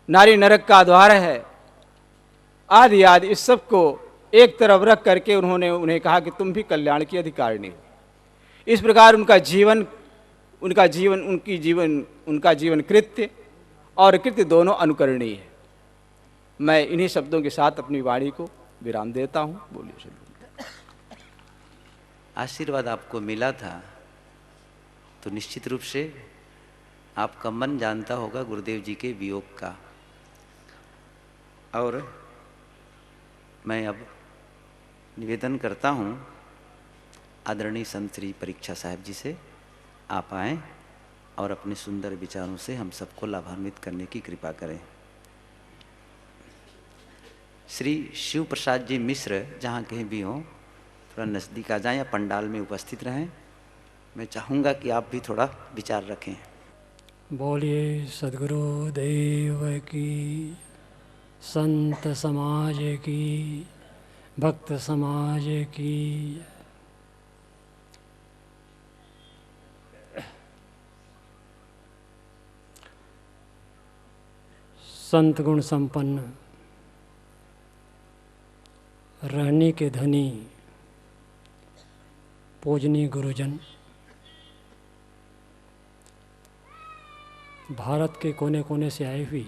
नारी नरक का द्वार है, आदि आदि। इस सब को एक तरफ रख करके उन्होंने उन्हें कहा कि तुम भी कल्याण की अधिकारिणी हो। इस प्रकार उनका जीवन कृत्य और कृत्य दोनों अनुकरणीय है। मैं इन्हीं शब्दों के साथ अपनी वाणी को विराम देता हूँ। बोलिए सद्गुरु। आशीर्वाद आपको मिला था तो निश्चित रूप से आपका मन जानता होगा गुरुदेव जी के वियोग का। और मैं अब निवेदन करता हूँ आदरणीय संत श्री परीक्षा साहब जी से, आप आएँ और अपने सुंदर विचारों से हम सबको लाभान्वित करने की कृपा करें। श्री शिव प्रसाद जी मिश्र जहाँ कहीं भी हों, थोड़ा नज़दीक आ जाएं या पंडाल में उपस्थित रहें। मैं चाहूँगा कि आप भी थोड़ा विचार रखें। बोलिए सद्गुरु देव की, संत समाज की, भक्त समाज की। संत गुण संपन्न, रहने के धनी, पूजनीय गुरुजन, भारत के कोने कोने से आई हुई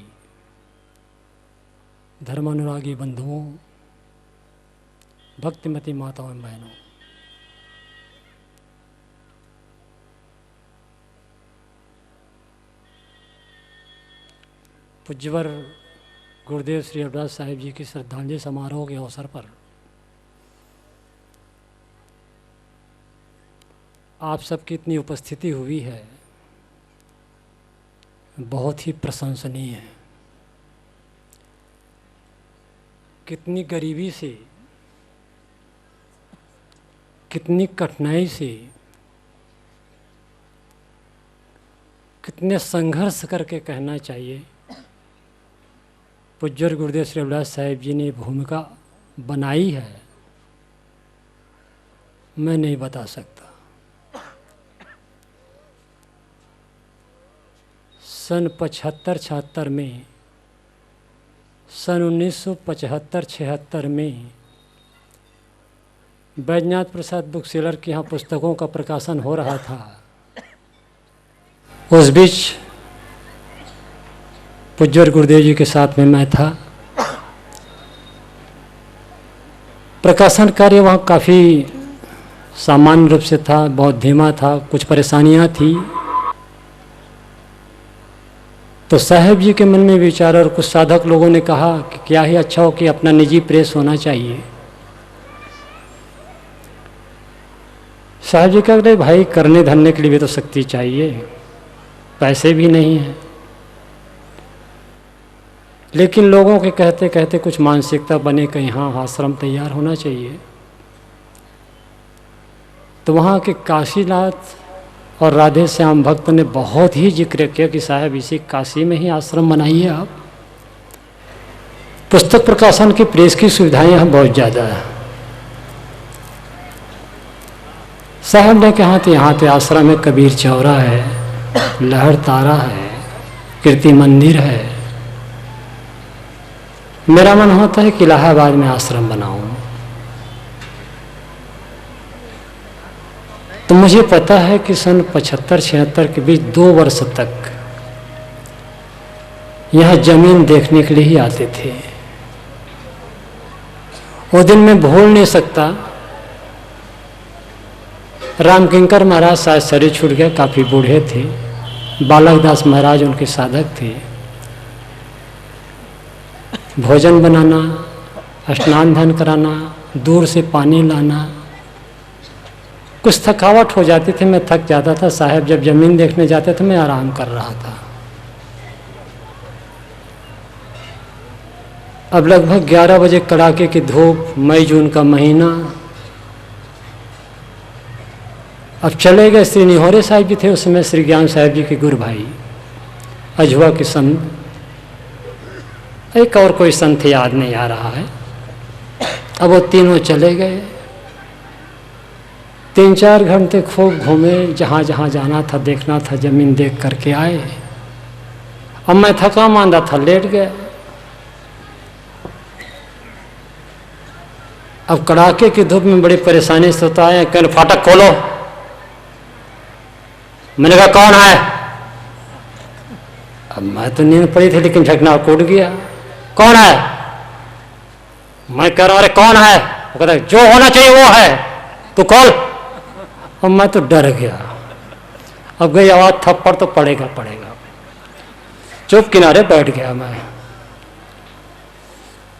धर्मानुरागी बंधुओं, भक्तिमती माताओं एवं बहनों, पूज्यवर गुरुदेव श्री रविदास साहिब जी की श्रद्धांजलि समारोह के अवसर पर आप सबकी इतनी उपस्थिति हुई है, बहुत ही प्रशंसनीय है। कितनी गरीबी से, कितनी कठिनाई से, कितने संघर्ष करके कहना चाहिए, पूज्य गुरुदेव श्री रविदास साहिब जी ने भूमिका बनाई है, मैं नहीं बता सकता। सन 75-76 में, सन 1975-76 में बैजनाथ प्रसाद बुक सेलर के यहाँ पुस्तकों का प्रकाशन हो रहा था। उस बीच पूज्य गुरुदेव जी के साथ में मैं था। प्रकाशन कार्य वहाँ काफ़ी सामान्य रूप से था, बहुत धीमा था, कुछ परेशानियाँ थी। तो साहब जी के मन में विचार और कुछ साधक लोगों ने कहा कि क्या ही अच्छा हो कि अपना निजी प्रेस होना चाहिए। साहब जी कह रहे भाई करने धरने के लिए भी तो शक्ति चाहिए, पैसे भी नहीं हैं। लेकिन लोगों के कहते कहते कुछ मानसिकता बने कि हाँ आश्रम तैयार होना चाहिए। तो वहाँ के काशीनाथ और राधे श्याम भक्त ने बहुत ही जिक्र किया कि साहब इसी काशी में ही आश्रम बनाइए आप। पुस्तक प्रकाशन की प्रेस की सुविधाएं यहाँ बहुत ज़्यादा है। साहब ने कहा तो यहाँ पे आश्रम है, कबीर चौरा है, लहर तारा है, कीर्ति मंदिर है। मेरा मन होता है कि इलाहाबाद में आश्रम बनाऊं। तो मुझे पता है कि सन 75-76 के बीच 2 वर्ष तक यहाँ जमीन देखने के लिए ही आते थे। वो दिन मैं भूल नहीं सकता। रामकिंकर महाराज शायद शरीर छूट गया, काफ़ी बूढ़े थे। बालक दास महाराज उनके साधक थे। भोजन बनाना, स्नान ध्यान कराना, दूर से पानी लाना, कुछ थकावट हो जाती थी, मैं थक जाता था। साहब जब जमीन देखने जाते थे मैं आराम कर रहा था। अब लगभग 11 बजे कड़ाके की धूप, मई जून का महीना। अब चले गए। श्री निहोरे साहिब जी थे उस समय, श्री ज्ञान साहिब जी के गुरु भाई, अजवा के संत, एक और कोई संत याद नहीं आ रहा है। अब वो तीनों चले गए। 3-4 घंटे खूब घूमे, जहाँ जहाँ जाना था देखना था, जमीन देख करके आए। अब मैं थका मांदा था, लेट गया। अब कड़ाके की धूप में बड़ी परेशानी से होता है। कहने फाटक खोलो। मैंने कहा कौन है? अब मैं तो नींद पड़ी थी लेकिन झकना कूट गया। कौन है? मैं कह रहा अरे कौन है? वो कहता जो होना चाहिए वो है, तू खोल। अब मैं तो डर गया। अब गई आवाज, थप्पड़ तो पड़ेगा पड़ेगा। चुप किनारे बैठ गया मैं।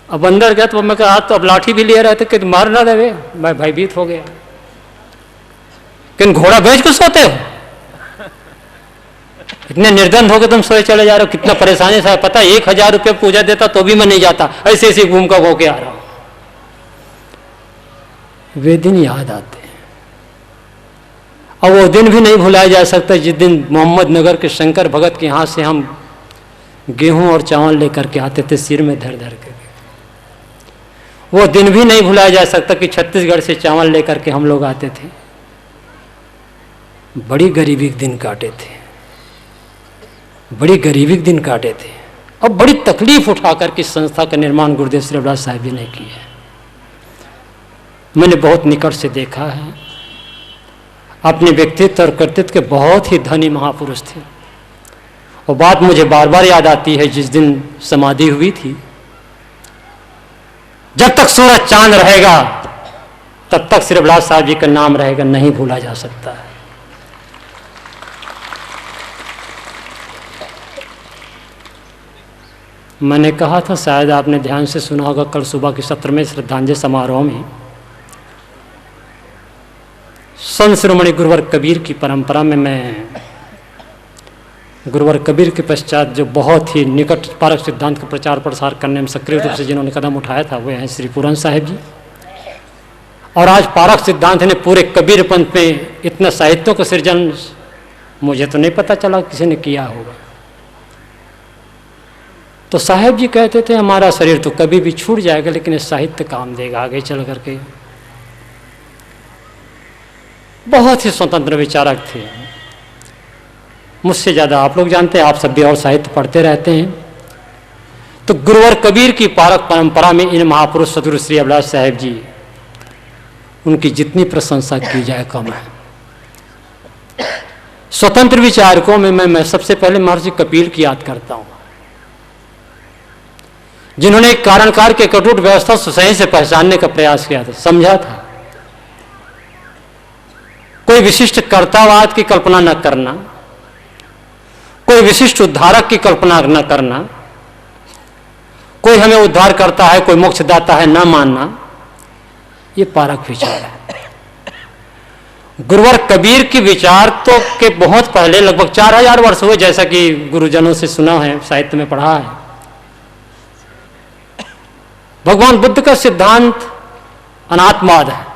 अब अंदर गया तो मैं कहा तो अब लाठी भी लिए रहे थे कि मार ना देवे। मैं भयभीत हो गया। किन घोड़ा बेच के सोते हो? इतने निर्धन हो के तुम सोए चले जा रहे हो। कितना परेशानी से पता है, 1000 रुपये पूजा देता तो भी मैं नहीं जाता, ऐसे ऐसे घूम का होके आ रहा हूं। वे दिन याद आते हैं। और वो दिन भी नहीं भुलाया जा सकता जिस दिन मोहम्मद नगर के शंकर भगत के यहाँ से हम गेहूं और चावल लेकर के आते थे सिर में धर धर के। वो दिन भी नहीं भुलाया जा सकता कि छत्तीसगढ़ से चावल लेकर के हम लोग आते थे। बड़ी गरीबी के दिन काटे थे, बड़ी गरीबी के दिन काटे थे। अब बड़ी तकलीफ उठाकर के संस्था का निर्माण गुरुदेव श्री रविदास साहिब जी ने किया है। मैंने बहुत निकट से देखा है। अपने व्यक्तित्व और कर्तृत्व के बहुत ही धनी महापुरुष थे। और बात मुझे बार बार याद आती है जिस दिन समाधि हुई थी। जब तक सूरज चांद रहेगा तब तक श्री रविदास साहब जी का नाम रहेगा, नहीं भूला जा सकता है। मैंने कहा था, शायद आपने ध्यान से सुना होगा, कल सुबह के सत्र में श्रद्धांजलि समारोह में संत शिरोमणि गुरुवर कबीर की परंपरा में मैं गुरुवर कबीर के पश्चात जो बहुत ही निकट पारक सिद्धांत का प्रचार प्रसार करने में सक्रिय रूप से जिन्होंने कदम उठाया था वे हैं श्री पूरन साहिब जी। और आज पारक सिद्धांत ने पूरे कबीर पंथ में इतना साहित्यों का सृजन मुझे तो नहीं पता चला किसी ने किया होगा। तो साहिब जी कहते थे हमारा शरीर तो कभी भी छूट जाएगा लेकिन इस साहित्य काम देगा आगे चल करके। बहुत ही स्वतंत्र विचारक थे, मुझसे ज़्यादा आप लोग जानते हैं, आप सब भी और साहित्य पढ़ते रहते हैं। तो गुरुवर कबीर की पारक परंपरा में इन महापुरुष सतगुरु श्री अभिलाष साहिब जी, उनकी जितनी प्रशंसा की जाए कम है। स्वतंत्र विचारकों में मैं सबसे पहले महर्षि कपिल की याद करता हूँ, जिन्होंने कारणकार के कटुट व्यवस्था सही से पहचानने का प्रयास किया था, समझा था। कोई विशिष्ट कर्तावाद की कल्पना न करना, कोई विशिष्ट उद्धारक की कल्पना न करना, कोई हमें उद्धार करता है कोई मोक्ष दाता है न मानना, ये पारक विचार है। गुरुवर कबीर की विचार तो के बहुत पहले लगभग 4000 वर्ष हुए, जैसा कि गुरुजनों से सुना है, साहित्य में पढ़ा है। भगवान बुद्ध का सिद्धांत अनात्मवाद है,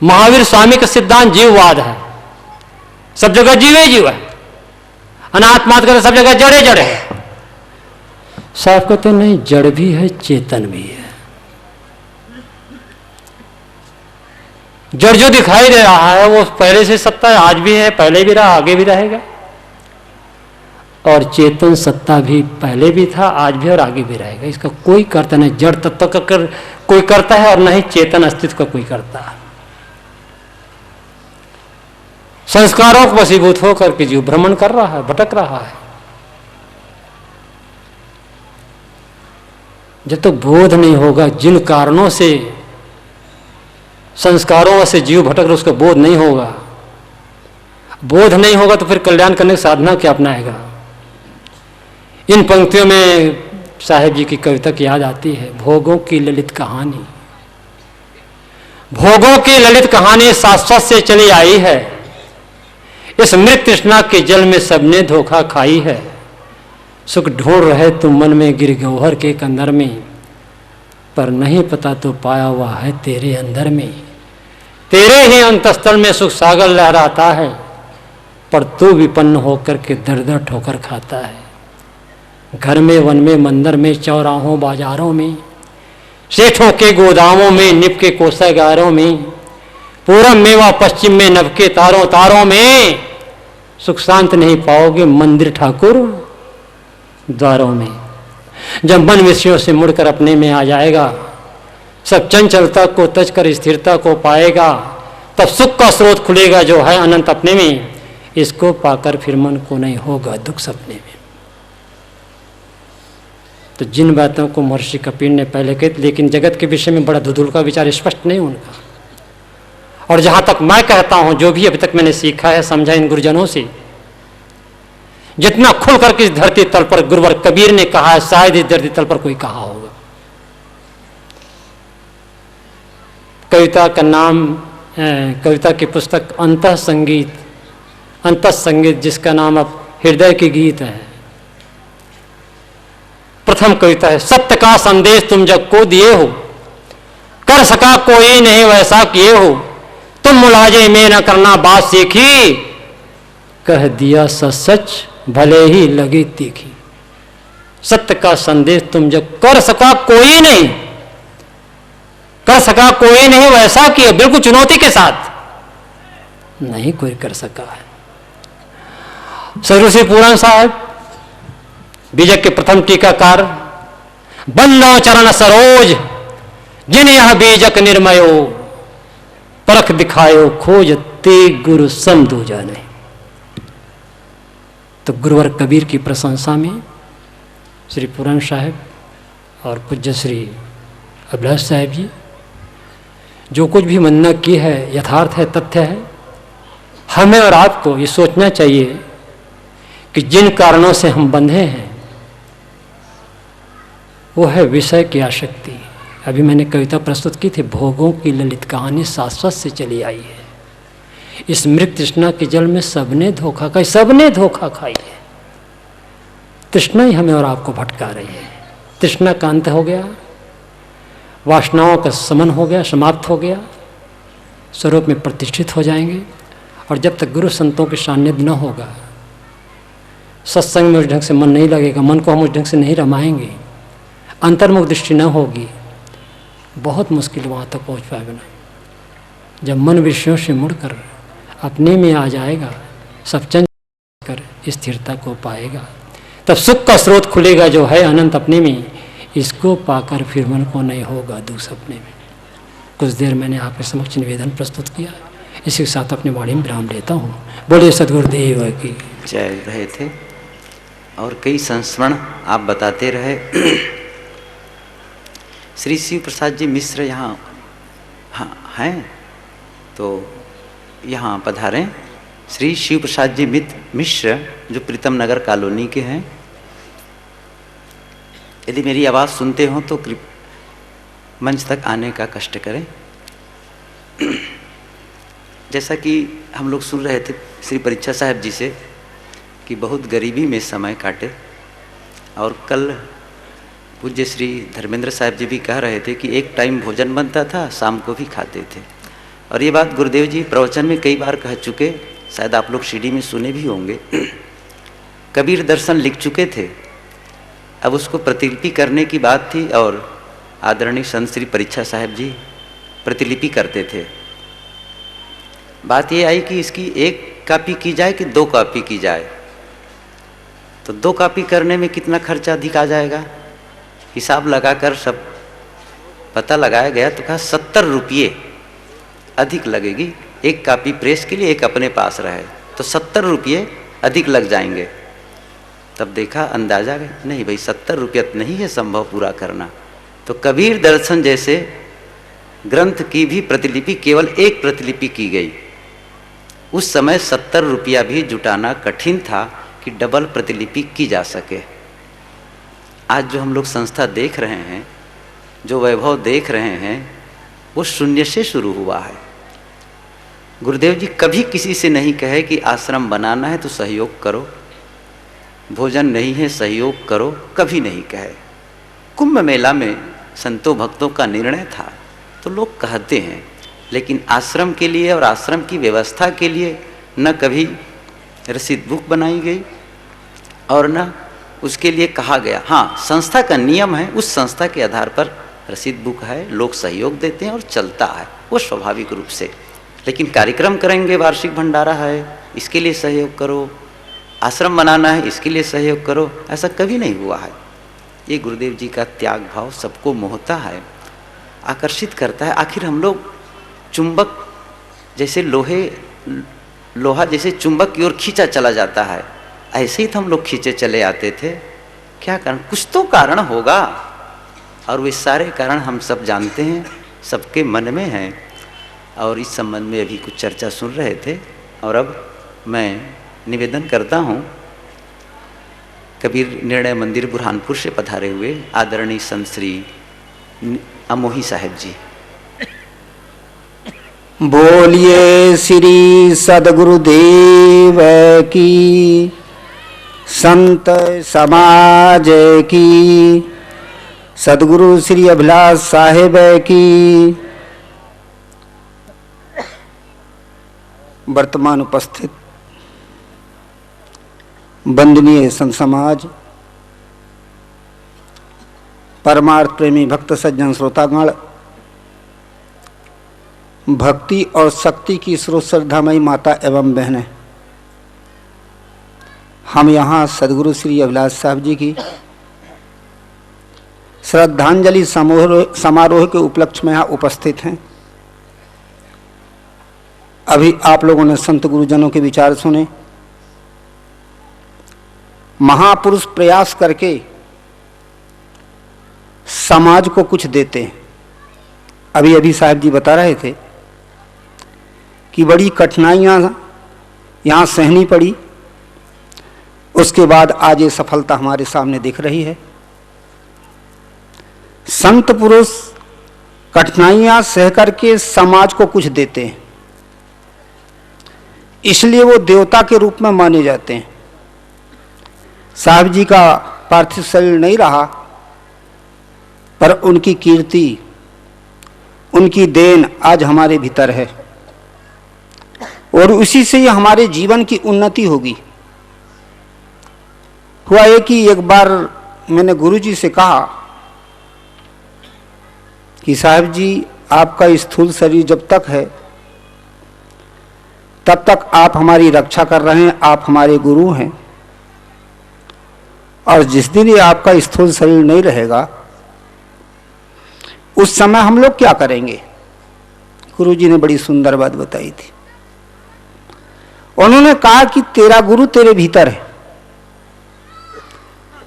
महावीर स्वामी का सिद्धांत जीववाद है, सब जगह जीव ही जीव है। अनात्मवाद का सब जगह जड़े जड़ है। साहब कहते नहीं, जड़ भी है चेतन भी है। जड़ जो दिखाई दे रहा है वो पहले से सत्ता है, आज भी है, पहले भी रहा, आगे भी रहेगा। और चेतन सत्ता भी पहले भी था, आज भी और आगे भी रहेगा। इसका कोई कर्ता नहीं, जड़ तत्व का कोई करता है और न ही चेतन अस्तित्व का कोई करता है। संस्कारों को वशीभूत होकर के जीव भ्रमण कर रहा है, भटक रहा है। जब तक बोध नहीं होगा, जिन कारणों से संस्कारों से जीव भटक रहा, उसका बोध नहीं होगा। बोध नहीं होगा तो फिर कल्याण करने की साधना क्या अपनाएगा। इन पंक्तियों में साहिब जी की कविता की याद आती है, भोगों की ललित कहानी। भोगों की ललित कहानी शाश्वत से चली आई है, इस मृत तृष्णा के जल में सबने धोखा खाई है। सुख ढूंढ रहे तुम मन में गिर गौहर के कंदर में, पर नहीं पता तो पाया हुआ है तेरे अंदर में। तेरे ही अंतस्थल में सुख सागर लहराता है, पर तू विपन्न होकर के दर दर ठोकर खाता है। घर में, वन में, मंदिर में, चौराहों बाजारों में, सेठों के गोदामों में, निप के कोषागारों में, पूरब में व पश्चिम में, नभ के तारों तारों में, सुख शांत नहीं पाओगे मंदिर ठाकुर द्वारों में। जब मन विषयों से मुड़कर अपने में आ जाएगा, सब चंचलता को तज कर स्थिरता को पाएगा, तब सुख का स्रोत खुलेगा जो है अनंत अपने में। इसको पाकर फिर मन को नहीं होगा दुख सपने में। तो जिन बातों को महर्षि कपिल ने पहले कही, लेकिन जगत के विषय में बड़ा धुधुल का विचार स्पष्ट नहीं उनका। और जहाँ तक मैं कहता हूँ, जो भी अभी तक मैंने सीखा है, समझा इन गुरुजनों से, जितना खुल करके इस धरती तल पर गुरुवर कबीर ने कहा है, शायद इस धरती तल पर कोई कहा होगा। कविता का नाम, कविता की पुस्तक अंतः संगीत, जिसका नाम अब हृदय के गीत है। प्रथम कविता है, सत्य का संदेश तुम जग को दिए हो, कर सका कोई नहीं वैसा किए हो, तुम मुलाजे में न करना बात सीखी, कह दिया सच भले ही लगी तीखी। सत्य का संदेश तुम जग कर सका कोई नहीं, कर सका कोई नहीं वैसा किए, बिल्कुल चुनौती के साथ नहीं कोई कर सका है। सतगुरु श्री पूरन साहब बीजक के प्रथम टीकाकार, बंदो चरण सरोज जिन यह बीजक निर्मयो, परख दिखायो खोज ते गुरु सम दूजा नहीं। तो गुरुवर कबीर की प्रशंसा में श्री पूरन साहब और पूज्य श्री अभिलाष साहब जी जो कुछ भी वंदना की है यथार्थ है, तथ्य है। हमें और आपको ये सोचना चाहिए कि जिन कारणों से हम बंधे हैं वो है विषय की आसक्ति। अभी मैंने कविता प्रस्तुत की थी, भोगों की ललित कहानी शाश्वत से चली आई है। इस मृग तृष्णा के जल में सबने धोखा खाई, सबने धोखा खाई है। तृष्णा ही हमें और आपको भटका रही है। तृष्णा का अंत हो गया, वासनाओं का समन हो गया, समाप्त हो गया, स्वरूप में प्रतिष्ठित हो जाएंगे। और जब तक गुरु संतों के सान्निध्य न होगा, सत्संग में उस ढंग से मन नहीं लगेगा, मन को हम उस ढंग से नहीं रमाएंगे, अंतर्मुख दृष्टि न होगी, बहुत मुश्किल वहाँ तक पहुँच पाएगा ना। जब मन विषयों से मुड़कर अपने में आ जाएगा, सब चंचल कर स्थिरता को पाएगा, तब सुख का स्रोत खुलेगा जो है अनंत अपने में। इसको पाकर फिर मन को नहीं होगा दुख अपने में। कुछ देर मैंने आपके समक्ष निवेदन प्रस्तुत किया, इसी के साथ अपनी वाणी में विराम लेता हूँ। बोलिए सद्गुरुदेव की जय। रहे थे और कई संस्मरण आप बताते रहे। श्री शिव प्रसाद जी मिश्र यहाँ हैं, तो यहाँ पधारें। श्री शिव प्रसाद जी मिश्र जो प्रीतम नगर कॉलोनी के हैं, यदि मेरी आवाज़ सुनते हो तो मंच तक आने का कष्ट करें। जैसा कि हम लोग सुन रहे थे श्री परीक्षा साहब जी से कि बहुत गरीबी में समय काटे, और कल पूज्य श्री धर्मेंद्र साहब जी भी कह रहे थे कि एक टाइम भोजन बनता था, शाम को भी खाते थे। और ये बात गुरुदेव जी प्रवचन में कई बार कह चुके, शायद आप लोग सीडी में सुने भी होंगे। कबीर दर्शन लिख चुके थे, अब उसको प्रतिलिपि करने की बात थी, और आदरणीय संत श्री परीक्षा साहब जी प्रतिलिपि करते थे। बात ये आई कि इसकी एक कॉपी की जाए कि 2 कॉपी की जाए, तो 2 कॉपी करने में कितना खर्चा अधिक आ जाएगा, हिसाब लगाकर सब पता लगाया गया तो कहा 70 रुपये अधिक लगेगी। एक कॉपी प्रेस के लिए, एक अपने पास रहे तो 70 रुपये अधिक लग जाएंगे। तब देखा, अंदाजा गया नहीं भाई 70 रुपया नहीं है संभव पूरा करना। तो कबीर दर्शन जैसे ग्रंथ की भी प्रतिलिपि, केवल एक प्रतिलिपि की गई। उस समय 70 रुपया भी जुटाना कठिन था कि डबल प्रतिलिपि की जा सके। आज जो हम लोग संस्था देख रहे हैं, जो वैभव देख रहे हैं, वो शून्य से शुरू हुआ है। गुरुदेव जी कभी किसी से नहीं कहे कि आश्रम बनाना है तो सहयोग करो, भोजन नहीं है सहयोग करो, कभी नहीं कहे। कुंभ मेला में संतों भक्तों का निर्णय था तो लोग कहते हैं, लेकिन आश्रम के लिए और आश्रम की व्यवस्था के लिए न कभी रसीद बुक बनाई गई और न उसके लिए कहा गया। हाँ, संस्था का नियम है, उस संस्था के आधार पर रसीद बुक है, लोग सहयोग देते हैं और चलता है वो स्वाभाविक रूप से। लेकिन कार्यक्रम करेंगे, वार्षिक भंडारा है, इसके लिए सहयोग करो, आश्रम बनाना है इसके लिए सहयोग करो, ऐसा कभी नहीं हुआ है। ये गुरुदेव जी का त्याग भाव सबको मोहता है, आकर्षित करता है। आखिर हम लोग चुंबक जैसे लोहा जैसे चुंबक की ओर खींचा चला जाता है, ऐसे ही तो हम लोग खींचे चले आते थे। क्या कारण? कुछ तो कारण होगा, और वे सारे कारण हम सब जानते हैं, सबके मन में हैं। और इस संबंध में अभी कुछ चर्चा सुन रहे थे, और अब मैं निवेदन करता हूँ कबीर निर्णय मंदिर बुरहानपुर से पधारे हुए आदरणीय संत श्री अमोही साहेब जी। बोलिए श्री सद्गुरुदेव की, संत समाज की, सद्गुरु श्री अभिलाष साहेब की। वर्तमान उपस्थित वंदनीय संत समाज, परमार्थ प्रेमी भक्त सज्जन श्रोतागण, भक्ति और शक्ति की स्रोत श्रद्धामयी माता एवं बहनें, हम यहाँ सद्गुरु श्री अभिलाष साहब जी की श्रद्धांजलि समारोह के उपलक्ष्य में यहाँ उपस्थित हैं। अभी आप लोगों ने संत गुरुजनों के विचार सुने। महापुरुष प्रयास करके समाज को कुछ देते हैं। अभी अभी साहब जी बता रहे थे कि बड़ी कठिनाइयां यहाँ सहनी पड़ी, उसके बाद आज ये सफलता हमारे सामने दिख रही है। संत पुरुष कठिनाइयां सह करके समाज को कुछ देते हैं। इसलिए वो देवता के रूप में माने जाते हैं। साहब जी का पार्थिव शरीर नहीं रहा, पर उनकी कीर्ति, उनकी देन आज हमारे भीतर है और उसी से ही हमारे जीवन की उन्नति होगी। हुआ ये कि एक बार मैंने गुरुजी से कहा कि साहब जी, आपका स्थूल शरीर जब तक है तब तक आप हमारी रक्षा कर रहे हैं, आप हमारे गुरु हैं, और जिस दिन ये आपका स्थूल शरीर नहीं रहेगा उस समय हम लोग क्या करेंगे। गुरुजी ने बड़ी सुंदर बात बताई थी। उन्होंने कहा कि तेरा गुरु तेरे भीतर है,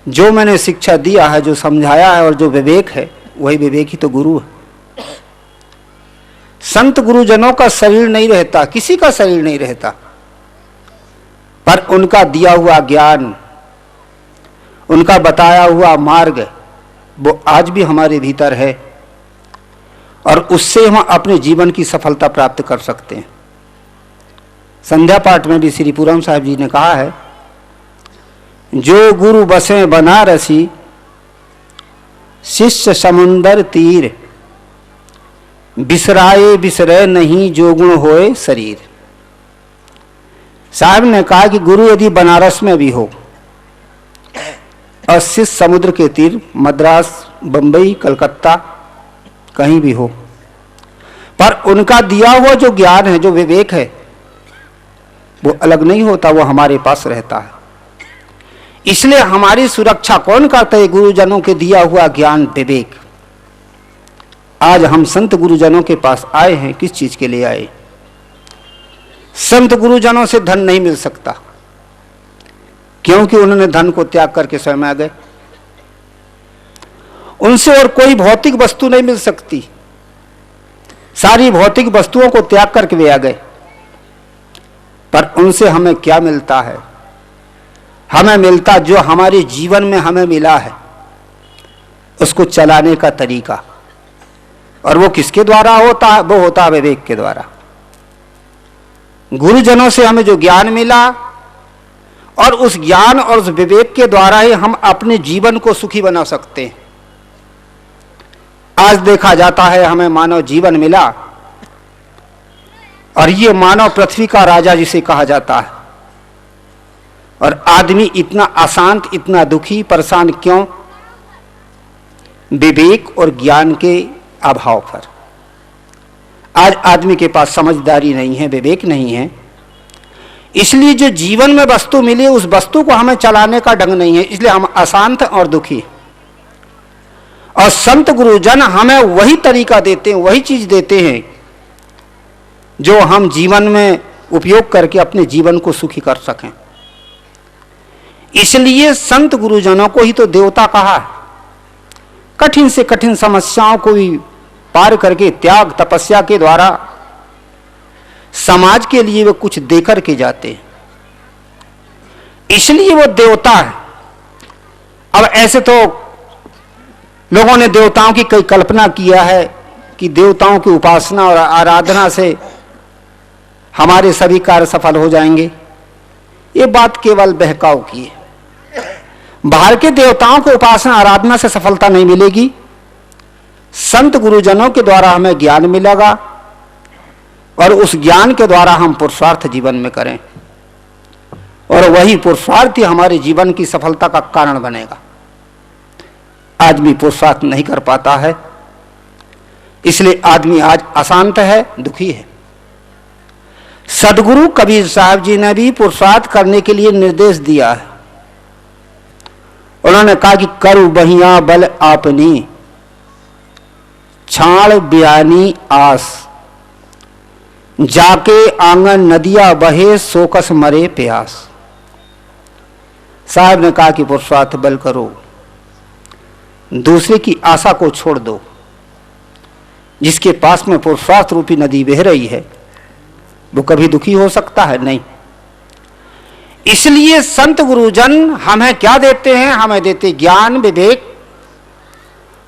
जो मैंने शिक्षा दिया है, जो समझाया है और जो विवेक है, वही विवेक ही तो गुरु है। संत गुरुजनों का शरीर नहीं रहता, किसी का शरीर नहीं रहता, पर उनका दिया हुआ ज्ञान, उनका बताया हुआ मार्ग, वो आज भी हमारे भीतर है और उससे हम अपने जीवन की सफलता प्राप्त कर सकते हैं। संध्या पाठ में भी श्री पूरम साहब जी ने कहा है, जो गुरु बसे बनारसी, शिष्य समुंदर तीर, बिसराए बिसरे नहीं जो गुण होए शरीर। साहब ने कहा कि गुरु यदि बनारस में भी हो और शिष्य समुद्र के तीर, मद्रास, बंबई, कलकत्ता, कहीं भी हो, पर उनका दिया हुआ जो ज्ञान है, जो विवेक है, वो अलग नहीं होता, वो हमारे पास रहता है। इसलिए हमारी सुरक्षा कौन करता है? गुरुजनों के दिया हुआ ज्ञान, विवेक। आज हम संत गुरुजनों के पास आए हैं, किस चीज के लिए आए? संत गुरुजनों से धन नहीं मिल सकता, क्योंकि उन्होंने धन को त्याग करके स्वयं आ गए। उनसे और कोई भौतिक वस्तु नहीं मिल सकती, सारी भौतिक वस्तुओं को त्याग करके वे आ गए। पर उनसे हमें क्या मिलता है? हमें मिलता जो हमारे जीवन में हमें मिला है, उसको चलाने का तरीका। और वो किसके द्वारा होता है? वो होता है विवेक के द्वारा। गुरुजनों से हमें जो ज्ञान मिला, और उस ज्ञान और उस विवेक के द्वारा ही हम अपने जीवन को सुखी बना सकते हैं। आज देखा जाता है हमें मानव जीवन मिला, और ये मानव पृथ्वी का राजा जिसे कहा जाता है, और आदमी इतना अशांत, इतना दुखी, परेशान क्यों? विवेक और ज्ञान के अभाव पर। आज आदमी के पास समझदारी नहीं है, विवेक नहीं है, इसलिए जो जीवन में वस्तु मिली, उस वस्तु को हमें चलाने का ढंग नहीं है, इसलिए हम अशांत और दुखी। और संत गुरुजन हमें वही तरीका देते हैं, वही चीज देते हैं जो हम जीवन में उपयोग करके अपने जीवन को सुखी कर सकें। इसलिए संत गुरुजनों को ही तो देवता कहा है। कठिन से कठिन समस्याओं को भी पार करके, त्याग तपस्या के द्वारा समाज के लिए वे कुछ देकर के जाते हैं, इसलिए वो देवता है। अब ऐसे तो लोगों ने देवताओं की कई कल्पना किया है कि देवताओं की उपासना और आराधना से हमारे सभी कार्य सफल हो जाएंगे। ये बात केवल बहकाव की है। बाहर के देवताओं की उपासना आराधना से सफलता नहीं मिलेगी। संत गुरुजनों के द्वारा हमें ज्ञान मिलेगा, और उस ज्ञान के द्वारा हम पुरुषार्थ जीवन में करें, और वही पुरुषार्थ ही हमारे जीवन की सफलता का कारण बनेगा। आदमी पुरुषार्थ नहीं कर पाता है, इसलिए आदमी आज अशांत है, दुखी है। सदगुरु कबीर साहब जी ने भी पुरुषार्थ करने के लिए निर्देश दिया है। उन्होंने कहा कि करु बहिया बल आपनी, छाड़ ब्यानी आस, जाके आंगन नदिया बहे सोकस मरे प्यास। साहब ने कहा कि पुरुषार्थ बल करो, दूसरे की आशा को छोड़ दो। जिसके पास में पुरुषार्थ रूपी नदी बह रही है, वो कभी दुखी हो सकता है? नहीं। इसलिए संत गुरुजन हमें क्या देते हैं? हमें देते ज्ञान, विवेक,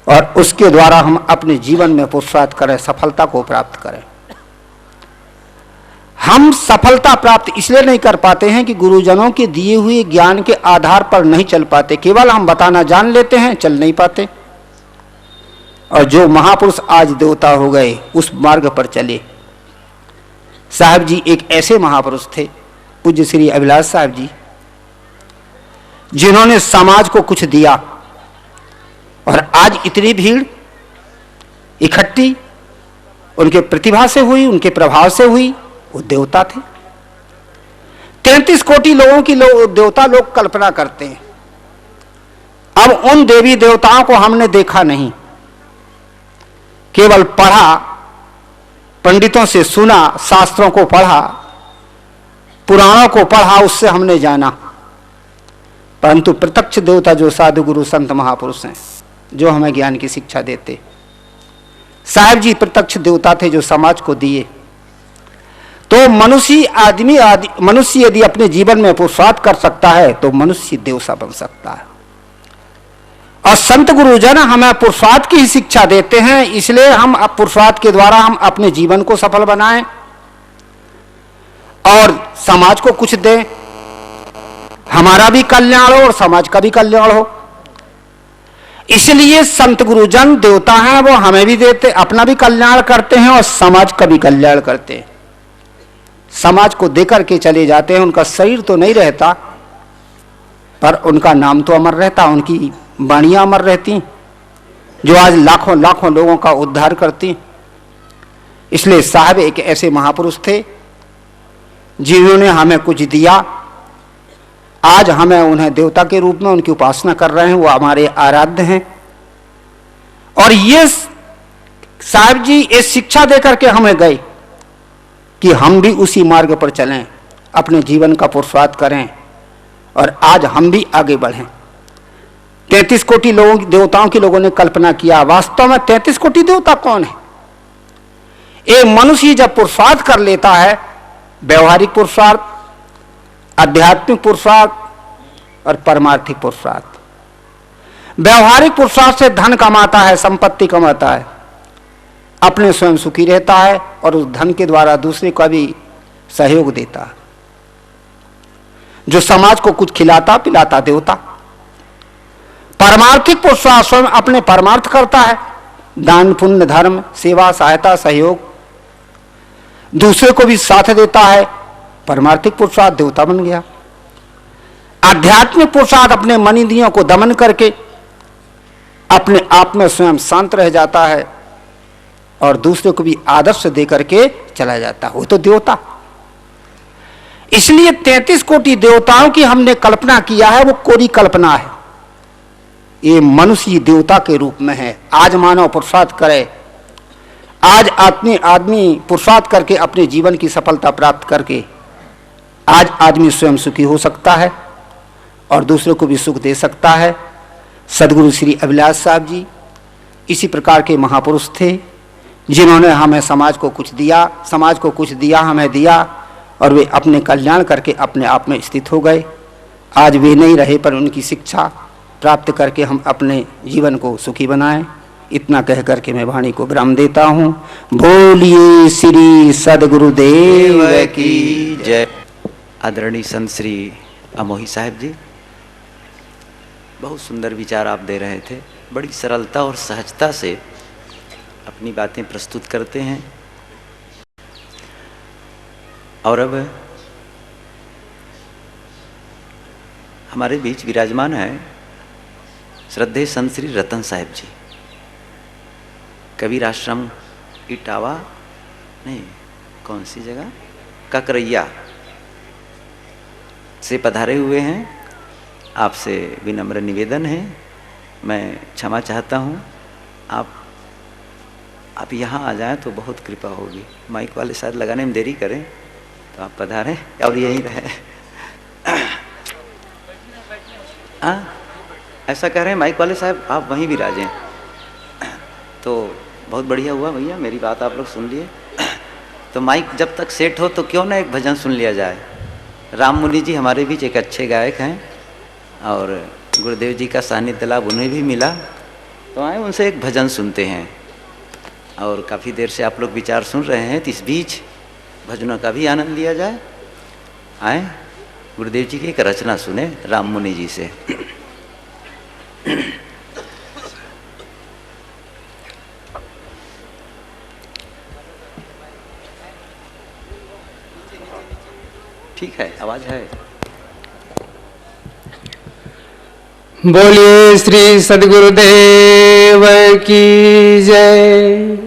और उसके द्वारा हम अपने जीवन में पुरुषार्थ करें, सफलता को प्राप्त करें। हम सफलता प्राप्त इसलिए नहीं कर पाते हैं कि गुरुजनों के दिए हुए ज्ञान के आधार पर नहीं चल पाते, केवल हम बताना जान लेते हैं, चल नहीं पाते। और जो महापुरुष आज देवता हो गए उस मार्ग पर चले। साहब जी एक ऐसे महापुरुष थे, पूज्य श्री अभिलाष साहब जी, जिन्होंने समाज को कुछ दिया और आज इतनी भीड़ इकट्ठी उनके प्रतिभा से हुई, उनके प्रभाव से हुई। वो देवता थे। 33 कोटि लोगों की देवता लोग कल्पना करते हैं। अब उन देवी देवताओं को हमने देखा नहीं, केवल पढ़ा, पंडितों से सुना, शास्त्रों को पढ़ा, पुराणों को पढ़ा, उससे हमने जाना। परंतु प्रत्यक्ष देवता जो साधु गुरु संत महापुरुष हैं, जो हमें ज्ञान की शिक्षा देते, साहब जी प्रत्यक्ष देवता थे जो समाज को दिए। तो मनुष्य यदि अपने जीवन में पुरुषार्थ कर सकता है तो मनुष्य देवता बन सकता है। और संत गुरुजन हमें पुरुषार्थ की ही शिक्षा देते हैं, इसलिए हम पुरुषार्थ के द्वारा हम अपने जीवन को सफल बनाएं और समाज को कुछ दें, हमारा भी कल्याण हो और समाज का भी कल्याण हो। इसलिए संत गुरुजन देवता हैं, वो हमें भी देते, अपना भी कल्याण करते हैं और समाज का भी कल्याण करते हैं। समाज को देकर के चले जाते हैं। उनका शरीर तो नहीं रहता पर उनका नाम तो अमर रहता, उनकी वाणियां अमर रहती, जो आज लाखों लाखों लोगों का उद्धार करती। इसलिए साहब एक ऐसे महापुरुष थे जिन्होंने हमें कुछ दिया। आज हमें उन्हें देवता के रूप में उनकी उपासना कर रहे हैं, वो हमारे आराध्य हैं। और ये साहब जी ये शिक्षा देकर के हमें गए कि हम भी उसी मार्ग पर चलें, अपने जीवन का पुरुषार्थ करें और आज हम भी आगे बढ़ें। 33 कोटि लोगों देवताओं की लोगों ने कल्पना किया, वास्तव में 33 कोटि देवता कौन है? एक मनुष्य जब पुरुषार्थ कर लेता है, व्यवहारिक पुरुषार्थ, आध्यात्मिक पुरुषार्थ और परमार्थिक पुरुषार्थ। व्यवहारिक पुरुषार्थ से धन कमाता है, संपत्ति कमाता है, अपने स्वयं सुखी रहता है और उस धन के द्वारा दूसरे को भी सहयोग देता है। जो समाज को कुछ खिलाता पिलाता देवता। परमार्थिक पुरुषार्थ स्वयं अपने परमार्थ करता है, दान पुण्य धर्म सेवा सहायता सहयोग, दूसरे को भी साथ देता है, परमार्थिक पुरुषार्थ देवता बन गया। आध्यात्मिक पुरुषार्थ अपने मन इंद्रियों को दमन करके अपने आप में स्वयं शांत रह जाता है और दूसरे को भी आदर्श दे करके चला जाता है, वो तो देवता। इसलिए 33 कोटि देवताओं की हमने कल्पना किया है, वो कोरी कल्पना है। ये मनुष्य देवता के रूप में है। आज मानव पुरुषार्थ करे, आज आदमी पुरुषार्थ करके अपने जीवन की सफलता प्राप्त करके आज आदमी स्वयं सुखी हो सकता है और दूसरों को भी सुख दे सकता है। सदगुरु श्री अभिलाष साहब जी इसी प्रकार के महापुरुष थे जिन्होंने हमें समाज को कुछ दिया, समाज को कुछ दिया, हमें दिया और वे अपने कल्याण करके अपने आप में स्थित हो गए। आज वे नहीं रहे पर उनकी शिक्षा प्राप्त करके हम अपने जीवन को सुखी बनाएं। इतना कह करके मैं वाणी को विराम देता हूँ। बोलिए श्री सदगुरुदेव की जय। आदरणीय संत श्री अमोही साहब जी, बहुत सुंदर विचार आप दे रहे थे। बड़ी सरलता और सहजता से अपनी बातें प्रस्तुत करते हैं। और अब हमारे बीच विराजमान है श्रद्धेय संत श्री रतन साहब जी, कबीर आश्रम इटावा नहीं, कौन सी जगह, ककरैया से पधारे हुए हैं। आपसे विनम्र निवेदन है, मैं क्षमा चाहता हूँ, आप यहाँ आ जाएं तो बहुत कृपा होगी। माइक वाले शायद लगाने में देरी करें तो आप पधारें और यहीं रहे। ऐसा कह रहे हैं माइक वाले साहब, आप वहीं भी राजें तो बहुत बढ़िया हुआ। भैया मेरी बात आप लोग सुन लिए तो माइक जब तक सेट हो तो क्यों ना एक भजन सुन लिया जाए। राम मुनि जी हमारे बीच एक अच्छे गायक हैं और गुरुदेव जी का सानिध्य लाभ उन्हें भी मिला, तो आए उनसे एक भजन सुनते हैं। और काफ़ी देर से आप लोग विचार सुन रहे हैं, तो इस बीच भजनों का भी आनंद लिया जाए। आए गुरुदेव जी की एक रचना सुने राम मुनि जी से। ठीक है, आवाज है। बोलिए श्री सद्गुरुदेव की जय।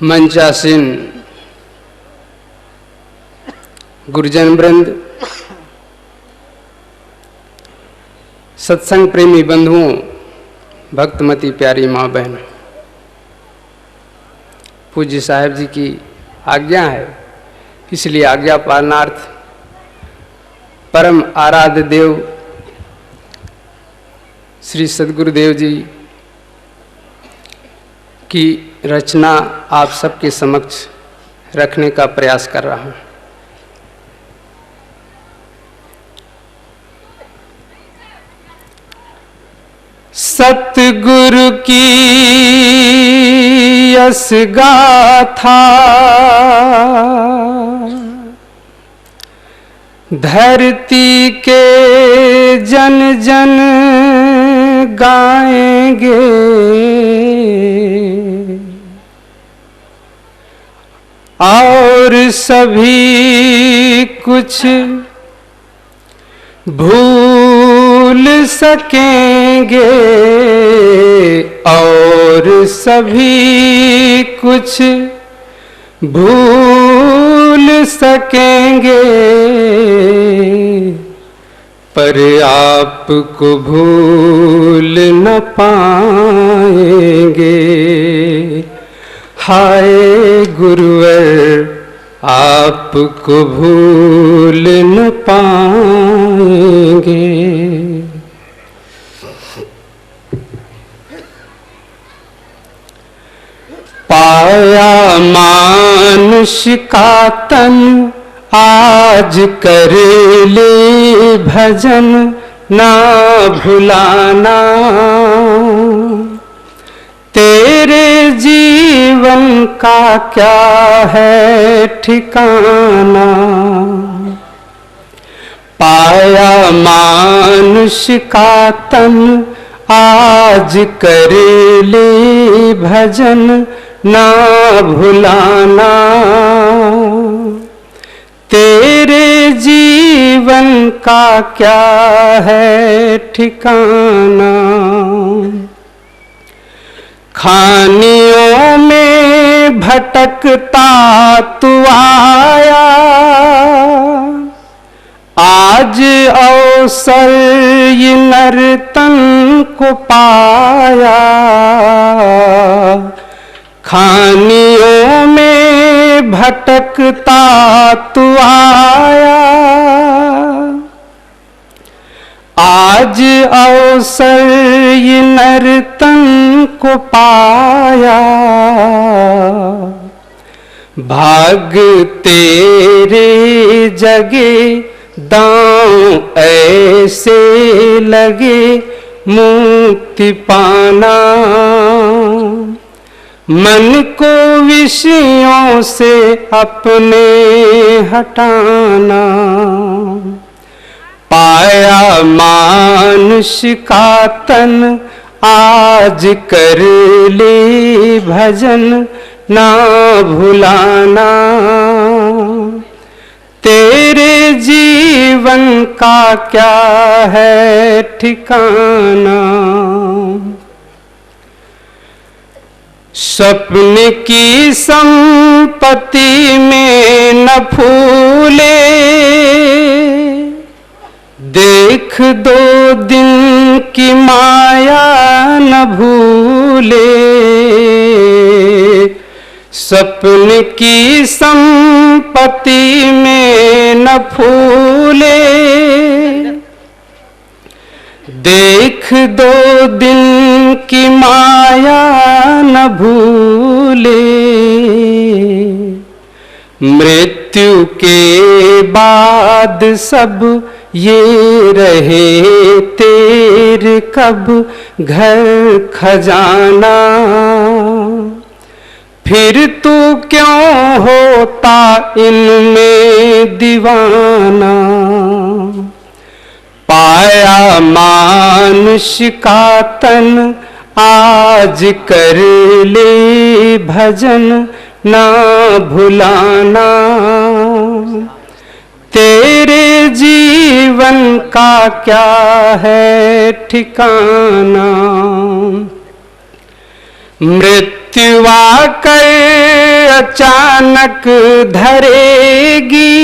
मंचासीन गुरुजन वृंद, सत्संग प्रेमी बंधुओं, भक्तमती प्यारी माँ बहन, पूज्य साहेब जी की आज्ञा है, इसलिए आज्ञा पालनार्थ परम आराध्य देव श्री सद्गुरुदेव जी की रचना आप सबके समक्ष रखने का प्रयास कर रहा हूँ। सतगुरु की यस गाथा धरती के जन जन गाएंगे, और सभी कुछ भूल सकेंगे, और सभी कुछ भूल सकेंगे, पर आपको भूल न पाएंगे। हाय गुरुवर आपको भूल न पाएंगे। पाया मानुष का तन आज कर ले भजन ना भुलाना, तेरे जीवन का क्या है ठिकाना। पाया मानुष का तन आज कर ले भजन ना भुलाना, तेरे जीवन का क्या है ठिकाना। खानियों में भटकता तू आया, आज अवसर ये नर्तन को पाया। खानियों में भटकता तू आया, आज अवसर ये नर्तन को पाया। भाग तेरे जगे दांव ऐसे लगे मुक्ति पाना, मन को विषयों से अपने हटाना। पाया मानुष का तन आज कर ले भजन ना भुलाना, तेरे जीवन का क्या है ठिकाना। स्वप्न की संपत्ति में न फूले, देख दो दिन की माया न भूले। स्वप्न की संपत्ति में न फूले, देख दो दिन की माया न भूले। मृत्यु के बाद सब ये रहे तेरे कब घर खजाना, फिर तू क्यों होता इनमें दीवाना। पाया मानुष का तन आज कर ले भजन ना भुलाना। तेरे जीवन का क्या है ठिकाना। मृत्यु आकर अचानक धरेगी,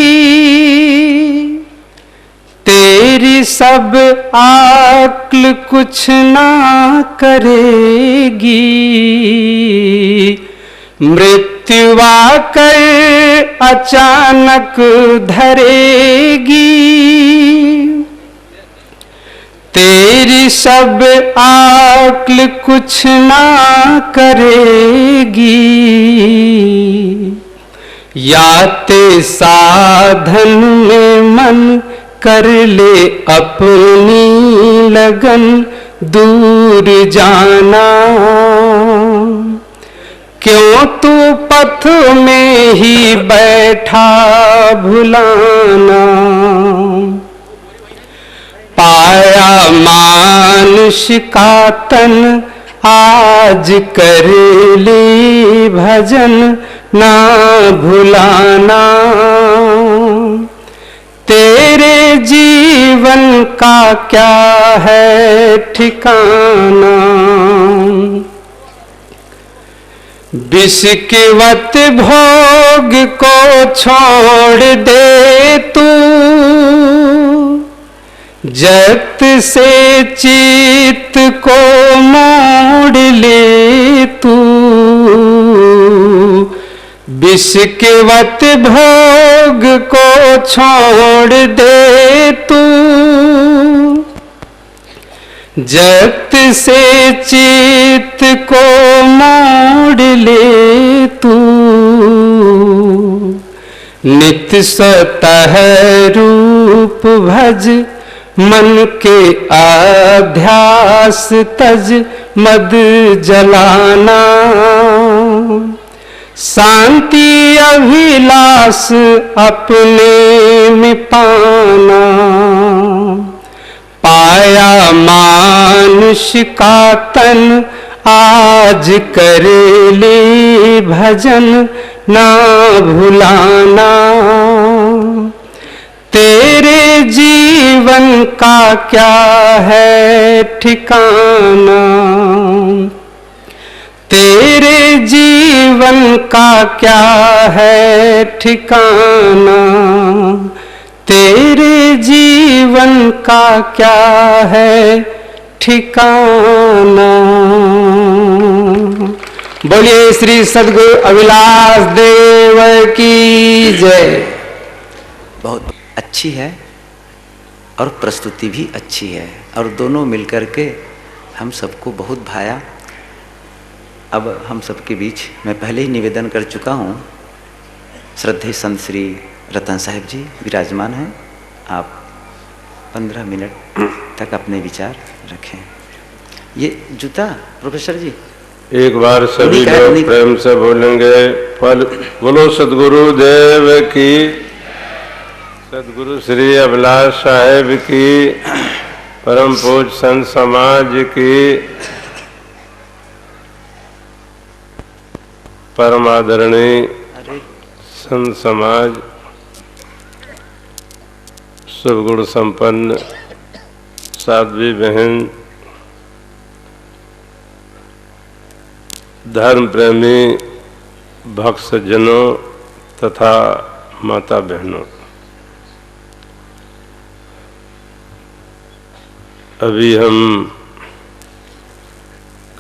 तेरी सब आक्ल कुछ ना करेगी। मृत्यु आकर अचानक धरेगी, तेरी सब आक्ल कुछ ना करेगी। याते साधन में मन कर ले अपनी लगन दूर जाना। क्यों तू पथ में ही बैठा भुलाना। पाया मानुष का तन आज कर ले भजन ना भुलाना। तेरे जीवन का क्या है ठिकाना। विष के वत भोग को छोड़ दे तू, जगत से चित्त को मोड़ ले तू। विष के वत भोग को छोड़ दे तू, जगत से चित्त को मोड़ ले तू। नित्य स्वतः रूप भज मन के अध्यास तज मद जलाना। शांति अभिलाष अपने में पाना। पाया मानुष का तन आज कर ले भजन ना भुलाना। तेरे जीवन का क्या है ठिकाना। तेरे जीवन का क्या है ठिकाना। तेरे जीवन का क्या है ठिकाना। बोलिए श्री सद्गुरु अभिलाष देव की जय। बहुत अच्छी है और प्रस्तुति भी अच्छी है और दोनों मिलकर के हम सबको बहुत भाया। अब हम सबके बीच मैं पहले ही निवेदन कर चुका हूँ, श्रद्धेय संत श्री रतन साहिब जी विराजमान हैं। आप 15 मिनट तक अपने विचार रखें। ये जूता प्रोफेसर जी एक बार सभी लोग प्रेम से बोलेंगे। बोलो सद्गुरु देव की, सद्गुरु श्री अभिलाष साहेब की, परम पूज्य संत समाज की, परम आदरणीय संत समाज, शुभगुण संपन्न साध्वी बहन, धर्म प्रेमी भक्त सज्जनों तथा माता बहनों, अभी हम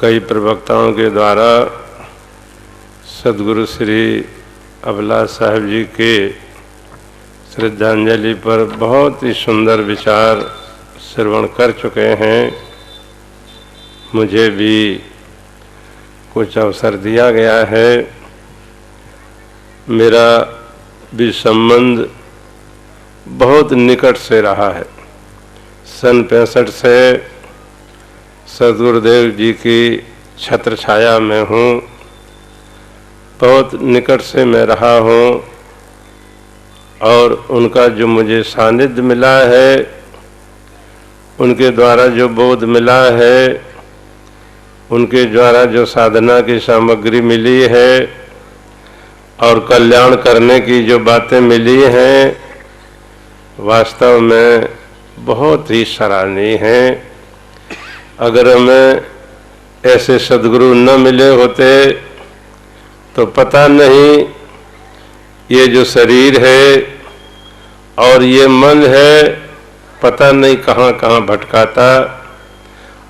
कई प्रवक्ताओं के द्वारा सद्गुरु श्री अभिलाष साहिब जी के श्रद्धांजलि पर बहुत ही सुंदर विचार श्रवण कर चुके हैं। मुझे भी कुछ अवसर दिया गया है। मेरा भी संबंध बहुत निकट से रहा है। सन 65 से सद्गुरुदेव जी की छत्र छाया में हूँ। बहुत निकट से मैं रहा हूँ और उनका जो मुझे सानिध्य मिला है, उनके द्वारा जो बोध मिला है, उनके द्वारा जो साधना की सामग्री मिली है और कल्याण करने की जो बातें मिली हैं, वास्तव में बहुत ही सराहनीय हैं। अगर हमें ऐसे सद्गुरु न मिले होते तो पता नहीं ये जो शरीर है और ये मन है, पता नहीं कहाँ कहाँ भटकाता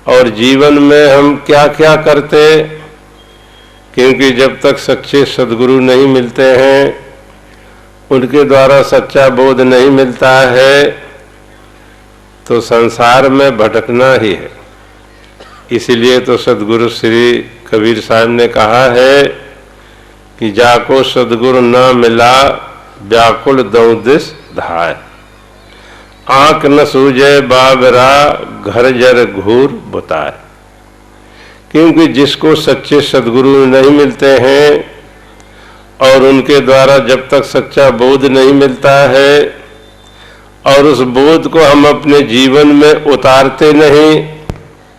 और जीवन में हम क्या क्या करते, क्योंकि जब तक सच्चे सद्गुरु नहीं मिलते हैं, उनके द्वारा सच्चा बोध नहीं मिलता है, तो संसार में भटकना ही है। इसीलिए तो सद्गुरु श्री कबीर साहब ने कहा है कि जाको सद्गुरु न मिला व्याकुल दौ दिस धाय, आंख न सूझे बाबरा घर जर घूर बुताए। क्योंकि जिसको सच्चे सद्गुरु नहीं मिलते हैं और उनके द्वारा जब तक सच्चा बोध नहीं मिलता है और उस बोध को हम अपने जीवन में उतारते नहीं,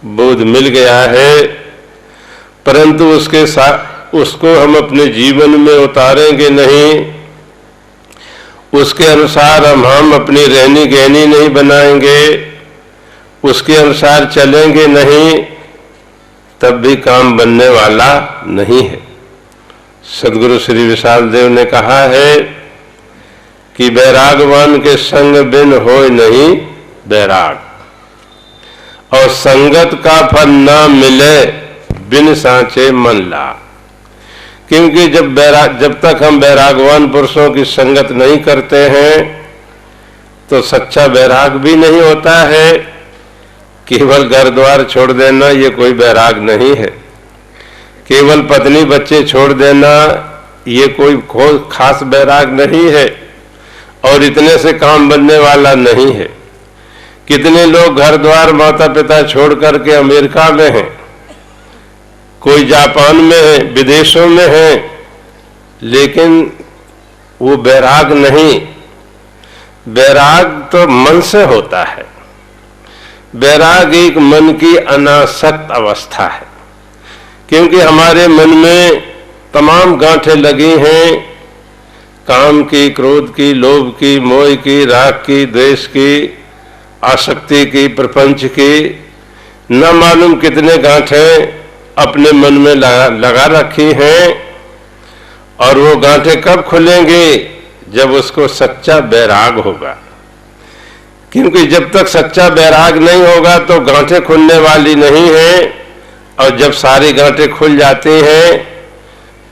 बोध मिल गया है परंतु उसके साथ उसको हम अपने जीवन में उतारेंगे नहीं, उसके अनुसार हम अपनी रहनी गहनी नहीं बनाएंगे, उसके अनुसार चलेंगे नहीं, तब भी काम बनने वाला नहीं है। सद्गुरु श्री विशाल देव ने कहा है कि बैरागवान के संग बिन होय नहीं बैराग, और संगत का फल ना मिले बिन सांचे मन ला। क्योंकि जब तक हम बैरागवान पुरुषों की संगत नहीं करते हैं तो सच्चा बैराग भी नहीं होता है। केवल घर द्वार छोड़ देना ये कोई बैराग नहीं है, केवल पत्नी बच्चे छोड़ देना ये कोई खास बैराग नहीं है, और इतने से काम बनने वाला नहीं है। कितने लोग घर द्वार माता पिता छोड़ करके अमेरिका में हैं, कोई जापान में है, विदेशों में है, लेकिन वो बैराग नहीं। बैराग तो मन से होता है। बैराग एक मन की अनासक्त अवस्था है, क्योंकि हमारे मन में तमाम गांठें लगी हैं, काम की, क्रोध की, लोभ की, मोह की, राग की, द्वेष की, आसक्ति की, प्रपंच की, न मालूम कितने गांठें अपने मन में लगा रखी हैं। और वो गांठें कब खुलेंगे? जब उसको सच्चा बैराग होगा। क्योंकि जब तक सच्चा बैराग नहीं होगा तो गांठें खुलने वाली नहीं है, और जब सारी गांठें खुल जाती हैं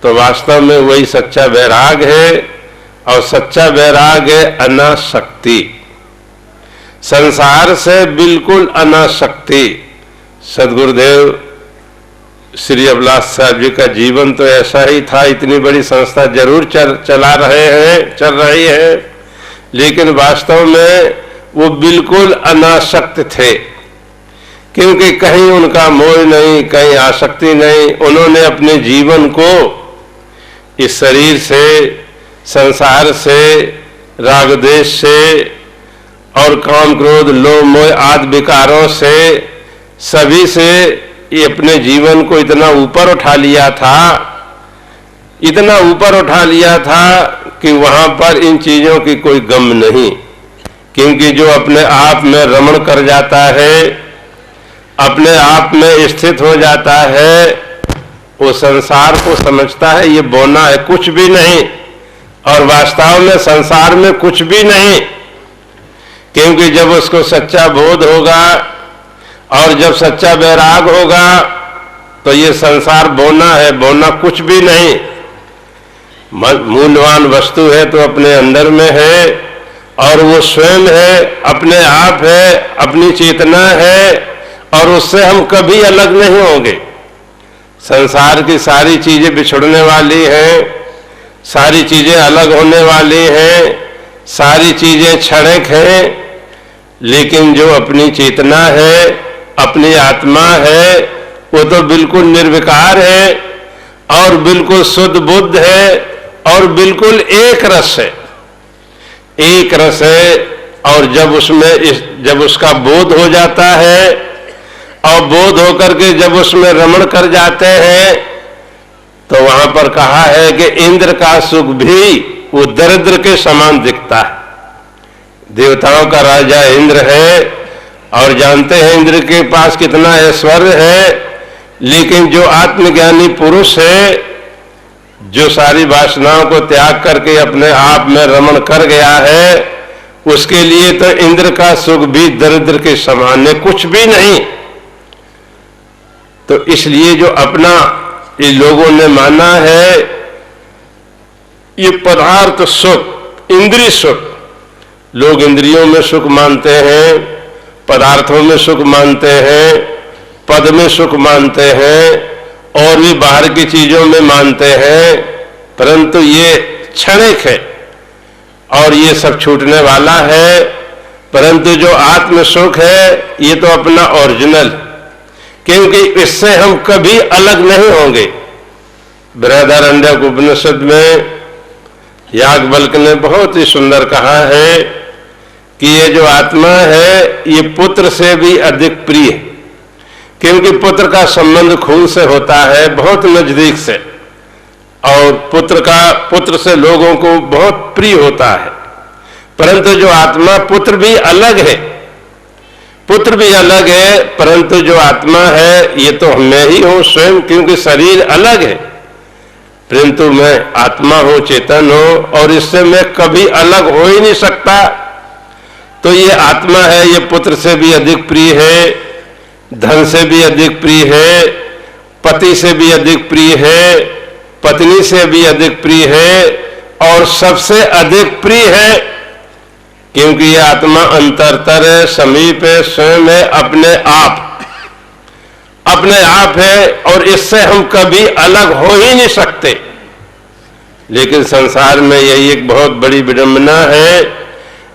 तो वास्तव में वही सच्चा बैराग है। और सच्चा बैराग है अनासक्ति, संसार से बिल्कुल अनासक्ति। सद्गुरुदेव श्री अभिलाष साहब जी का जीवन तो ऐसा ही था। इतनी बड़ी संस्था जरूर चल रही है, लेकिन वास्तव में वो बिल्कुल अनासक्त थे, क्योंकि कहीं उनका मोह नहीं, कहीं आसक्ति नहीं। उन्होंने अपने जीवन को इस शरीर से, संसार से, राग द्वेष से और काम क्रोध लोभ मोह आदि विकारों से, सभी से ये अपने जीवन को इतना ऊपर उठा लिया था, इतना ऊपर उठा लिया था कि वहां पर इन चीजों की कोई गम नहीं। क्योंकि जो अपने आप में रमण कर जाता है, अपने आप में स्थित हो जाता है, वो संसार को समझता है ये बोना है, कुछ भी नहीं। और वास्तव में संसार में कुछ भी नहीं, क्योंकि जब उसको सच्चा बोध होगा और जब सच्चा बैराग होगा तो ये संसार बोना है, बोना कुछ भी नहीं। मूल्यवान वस्तु है तो अपने अंदर में है, और वो स्वयं है, अपने आप है, अपनी चेतना है, और उससे हम कभी अलग नहीं होंगे। संसार की सारी चीजें बिछड़ने वाली हैं, सारी चीजें अलग होने वाली हैं, सारी चीजें क्षणिक हैं, लेकिन जो अपनी चेतना है, अपनी आत्मा है, वो तो बिल्कुल निर्विकार है। और बिल्कुल शुद्ध बुद्ध है और बिल्कुल एक रस है, एक रस है। और जब उसका बोध हो जाता है और बोध होकर के जब उसमें रमण कर जाते हैं तो वहां पर कहा है कि इंद्र का सुख भी वो दरिद्र के समान दिखता है। देवताओं का राजा इंद्र है और जानते हैं इंद्र के पास कितना ऐश्वर्य है, लेकिन जो आत्मज्ञानी पुरुष है, जो सारी वासनाओं को त्याग करके अपने आप में रमण कर गया है, उसके लिए तो इंद्र का सुख भी दरिद्र के समान है, कुछ भी नहीं। तो इसलिए जो अपना ये लोगों ने माना है ये पदार्थ सुख, इंद्रिय सुख, लोग इंद्रियों में सुख मानते हैं, पदार्थों में सुख मानते हैं, पद में सुख मानते हैं और भी बाहर की चीजों में मानते हैं, परंतु ये क्षणिक है और ये सब छूटने वाला है। परंतु जो आत्म सुख है ये तो अपना ओरिजिनल, क्योंकि इससे हम कभी अलग नहीं होंगे। बृहदारण्यक उपनिषद में याज्ञवल्क्य ने बहुत ही सुंदर कहा है कि ये जो आत्मा है ये पुत्र से भी अधिक प्रिय है, क्योंकि पुत्र का संबंध खून से होता है, बहुत नजदीक से, और पुत्र से लोगों को बहुत प्रिय होता है। परंतु जो आत्मा, पुत्र भी अलग है, पुत्र भी अलग है, परंतु जो आत्मा है ये तो मैं ही हूं स्वयं, क्योंकि शरीर अलग है, परंतु मैं आत्मा हूं, चेतन हूं, और इससे मैं कभी अलग हो ही नहीं सकता। तो ये आत्मा है, ये पुत्र से भी अधिक प्रिय है, धन से भी अधिक प्रिय है, पति से भी अधिक प्रिय है, पत्नी से भी अधिक प्रिय है, और सबसे अधिक प्रिय है, क्योंकि ये आत्मा अंतरतर है, समीप है, स्वयं है, अपने आप है, और इससे हम कभी अलग हो ही नहीं सकते। लेकिन संसार में यही एक बहुत बड़ी विडंबना है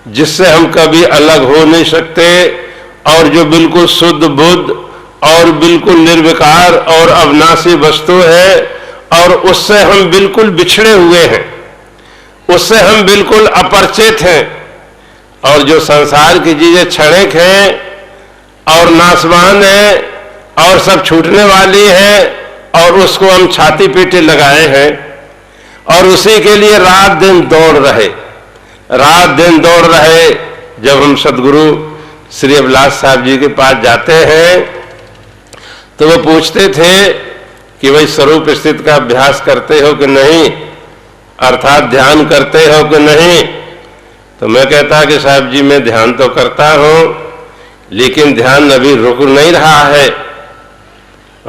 जिससे हम कभी अलग हो नहीं सकते, और जो बिल्कुल शुद्ध बुद्ध और बिल्कुल निर्विकार और अविनाशी वस्तु है, और उससे हम बिल्कुल बिछड़े हुए हैं, उससे हम बिल्कुल अपरिचित हैं, और जो संसार की चीजें क्षणिक हैं और नाशवान है और सब छूटने वाली है, और उसको हम छाती पीटे लगाए हैं और उसी के लिए रात दिन दौड़ रहे। जब हम सदगुरु श्री अभिलाष साहब जी के पास जाते हैं तो वो पूछते थे कि भाई स्वरूप स्थिति का अभ्यास करते हो कि नहीं, अर्थात ध्यान करते हो कि नहीं। तो मैं कहता कि साहब जी मैं ध्यान तो करता हूं, लेकिन ध्यान अभी रुक नहीं रहा है,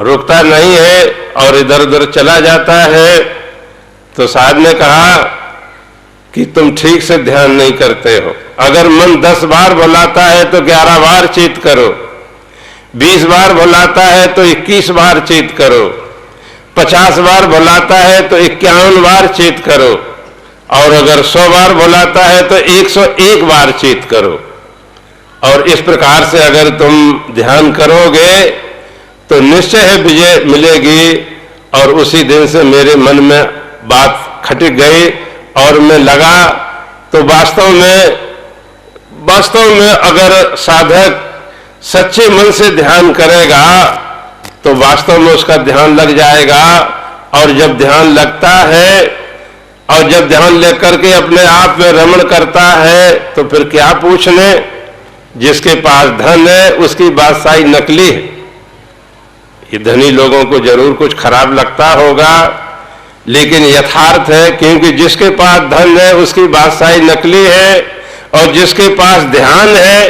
रुकता नहीं है और इधर उधर चला जाता है। तो साहब ने कहा कि तुम ठीक से ध्यान नहीं करते हो। अगर मन 10 बार बुलाता है तो 11 बार चित करो, 20 बार बुलाता है तो 21 बार चित करो, 50 बार बुलाता है तो 51 बार चित करो, और अगर 100 बार बुलाता है तो 101 बार चित करो। और इस प्रकार से अगर तुम ध्यान करोगे तो निश्चय है विजय मिलेगी। और उसी दिन से मेरे मन में बात खटक गई और मैं लगा तो वास्तव में अगर साधक सच्चे मन से ध्यान करेगा तो वास्तव में उसका ध्यान लग जाएगा। और जब ध्यान लगता है और जब ध्यान लेकर के अपने आप में रमण करता है तो फिर क्या पूछने, जिसके पास धन है उसकी बादशाही नकली है। ये धनी लोगों को जरूर कुछ खराब लगता होगा, लेकिन यथार्थ है, क्योंकि जिसके पास धन है उसकी बादशाही नकली है, और जिसके पास ध्यान है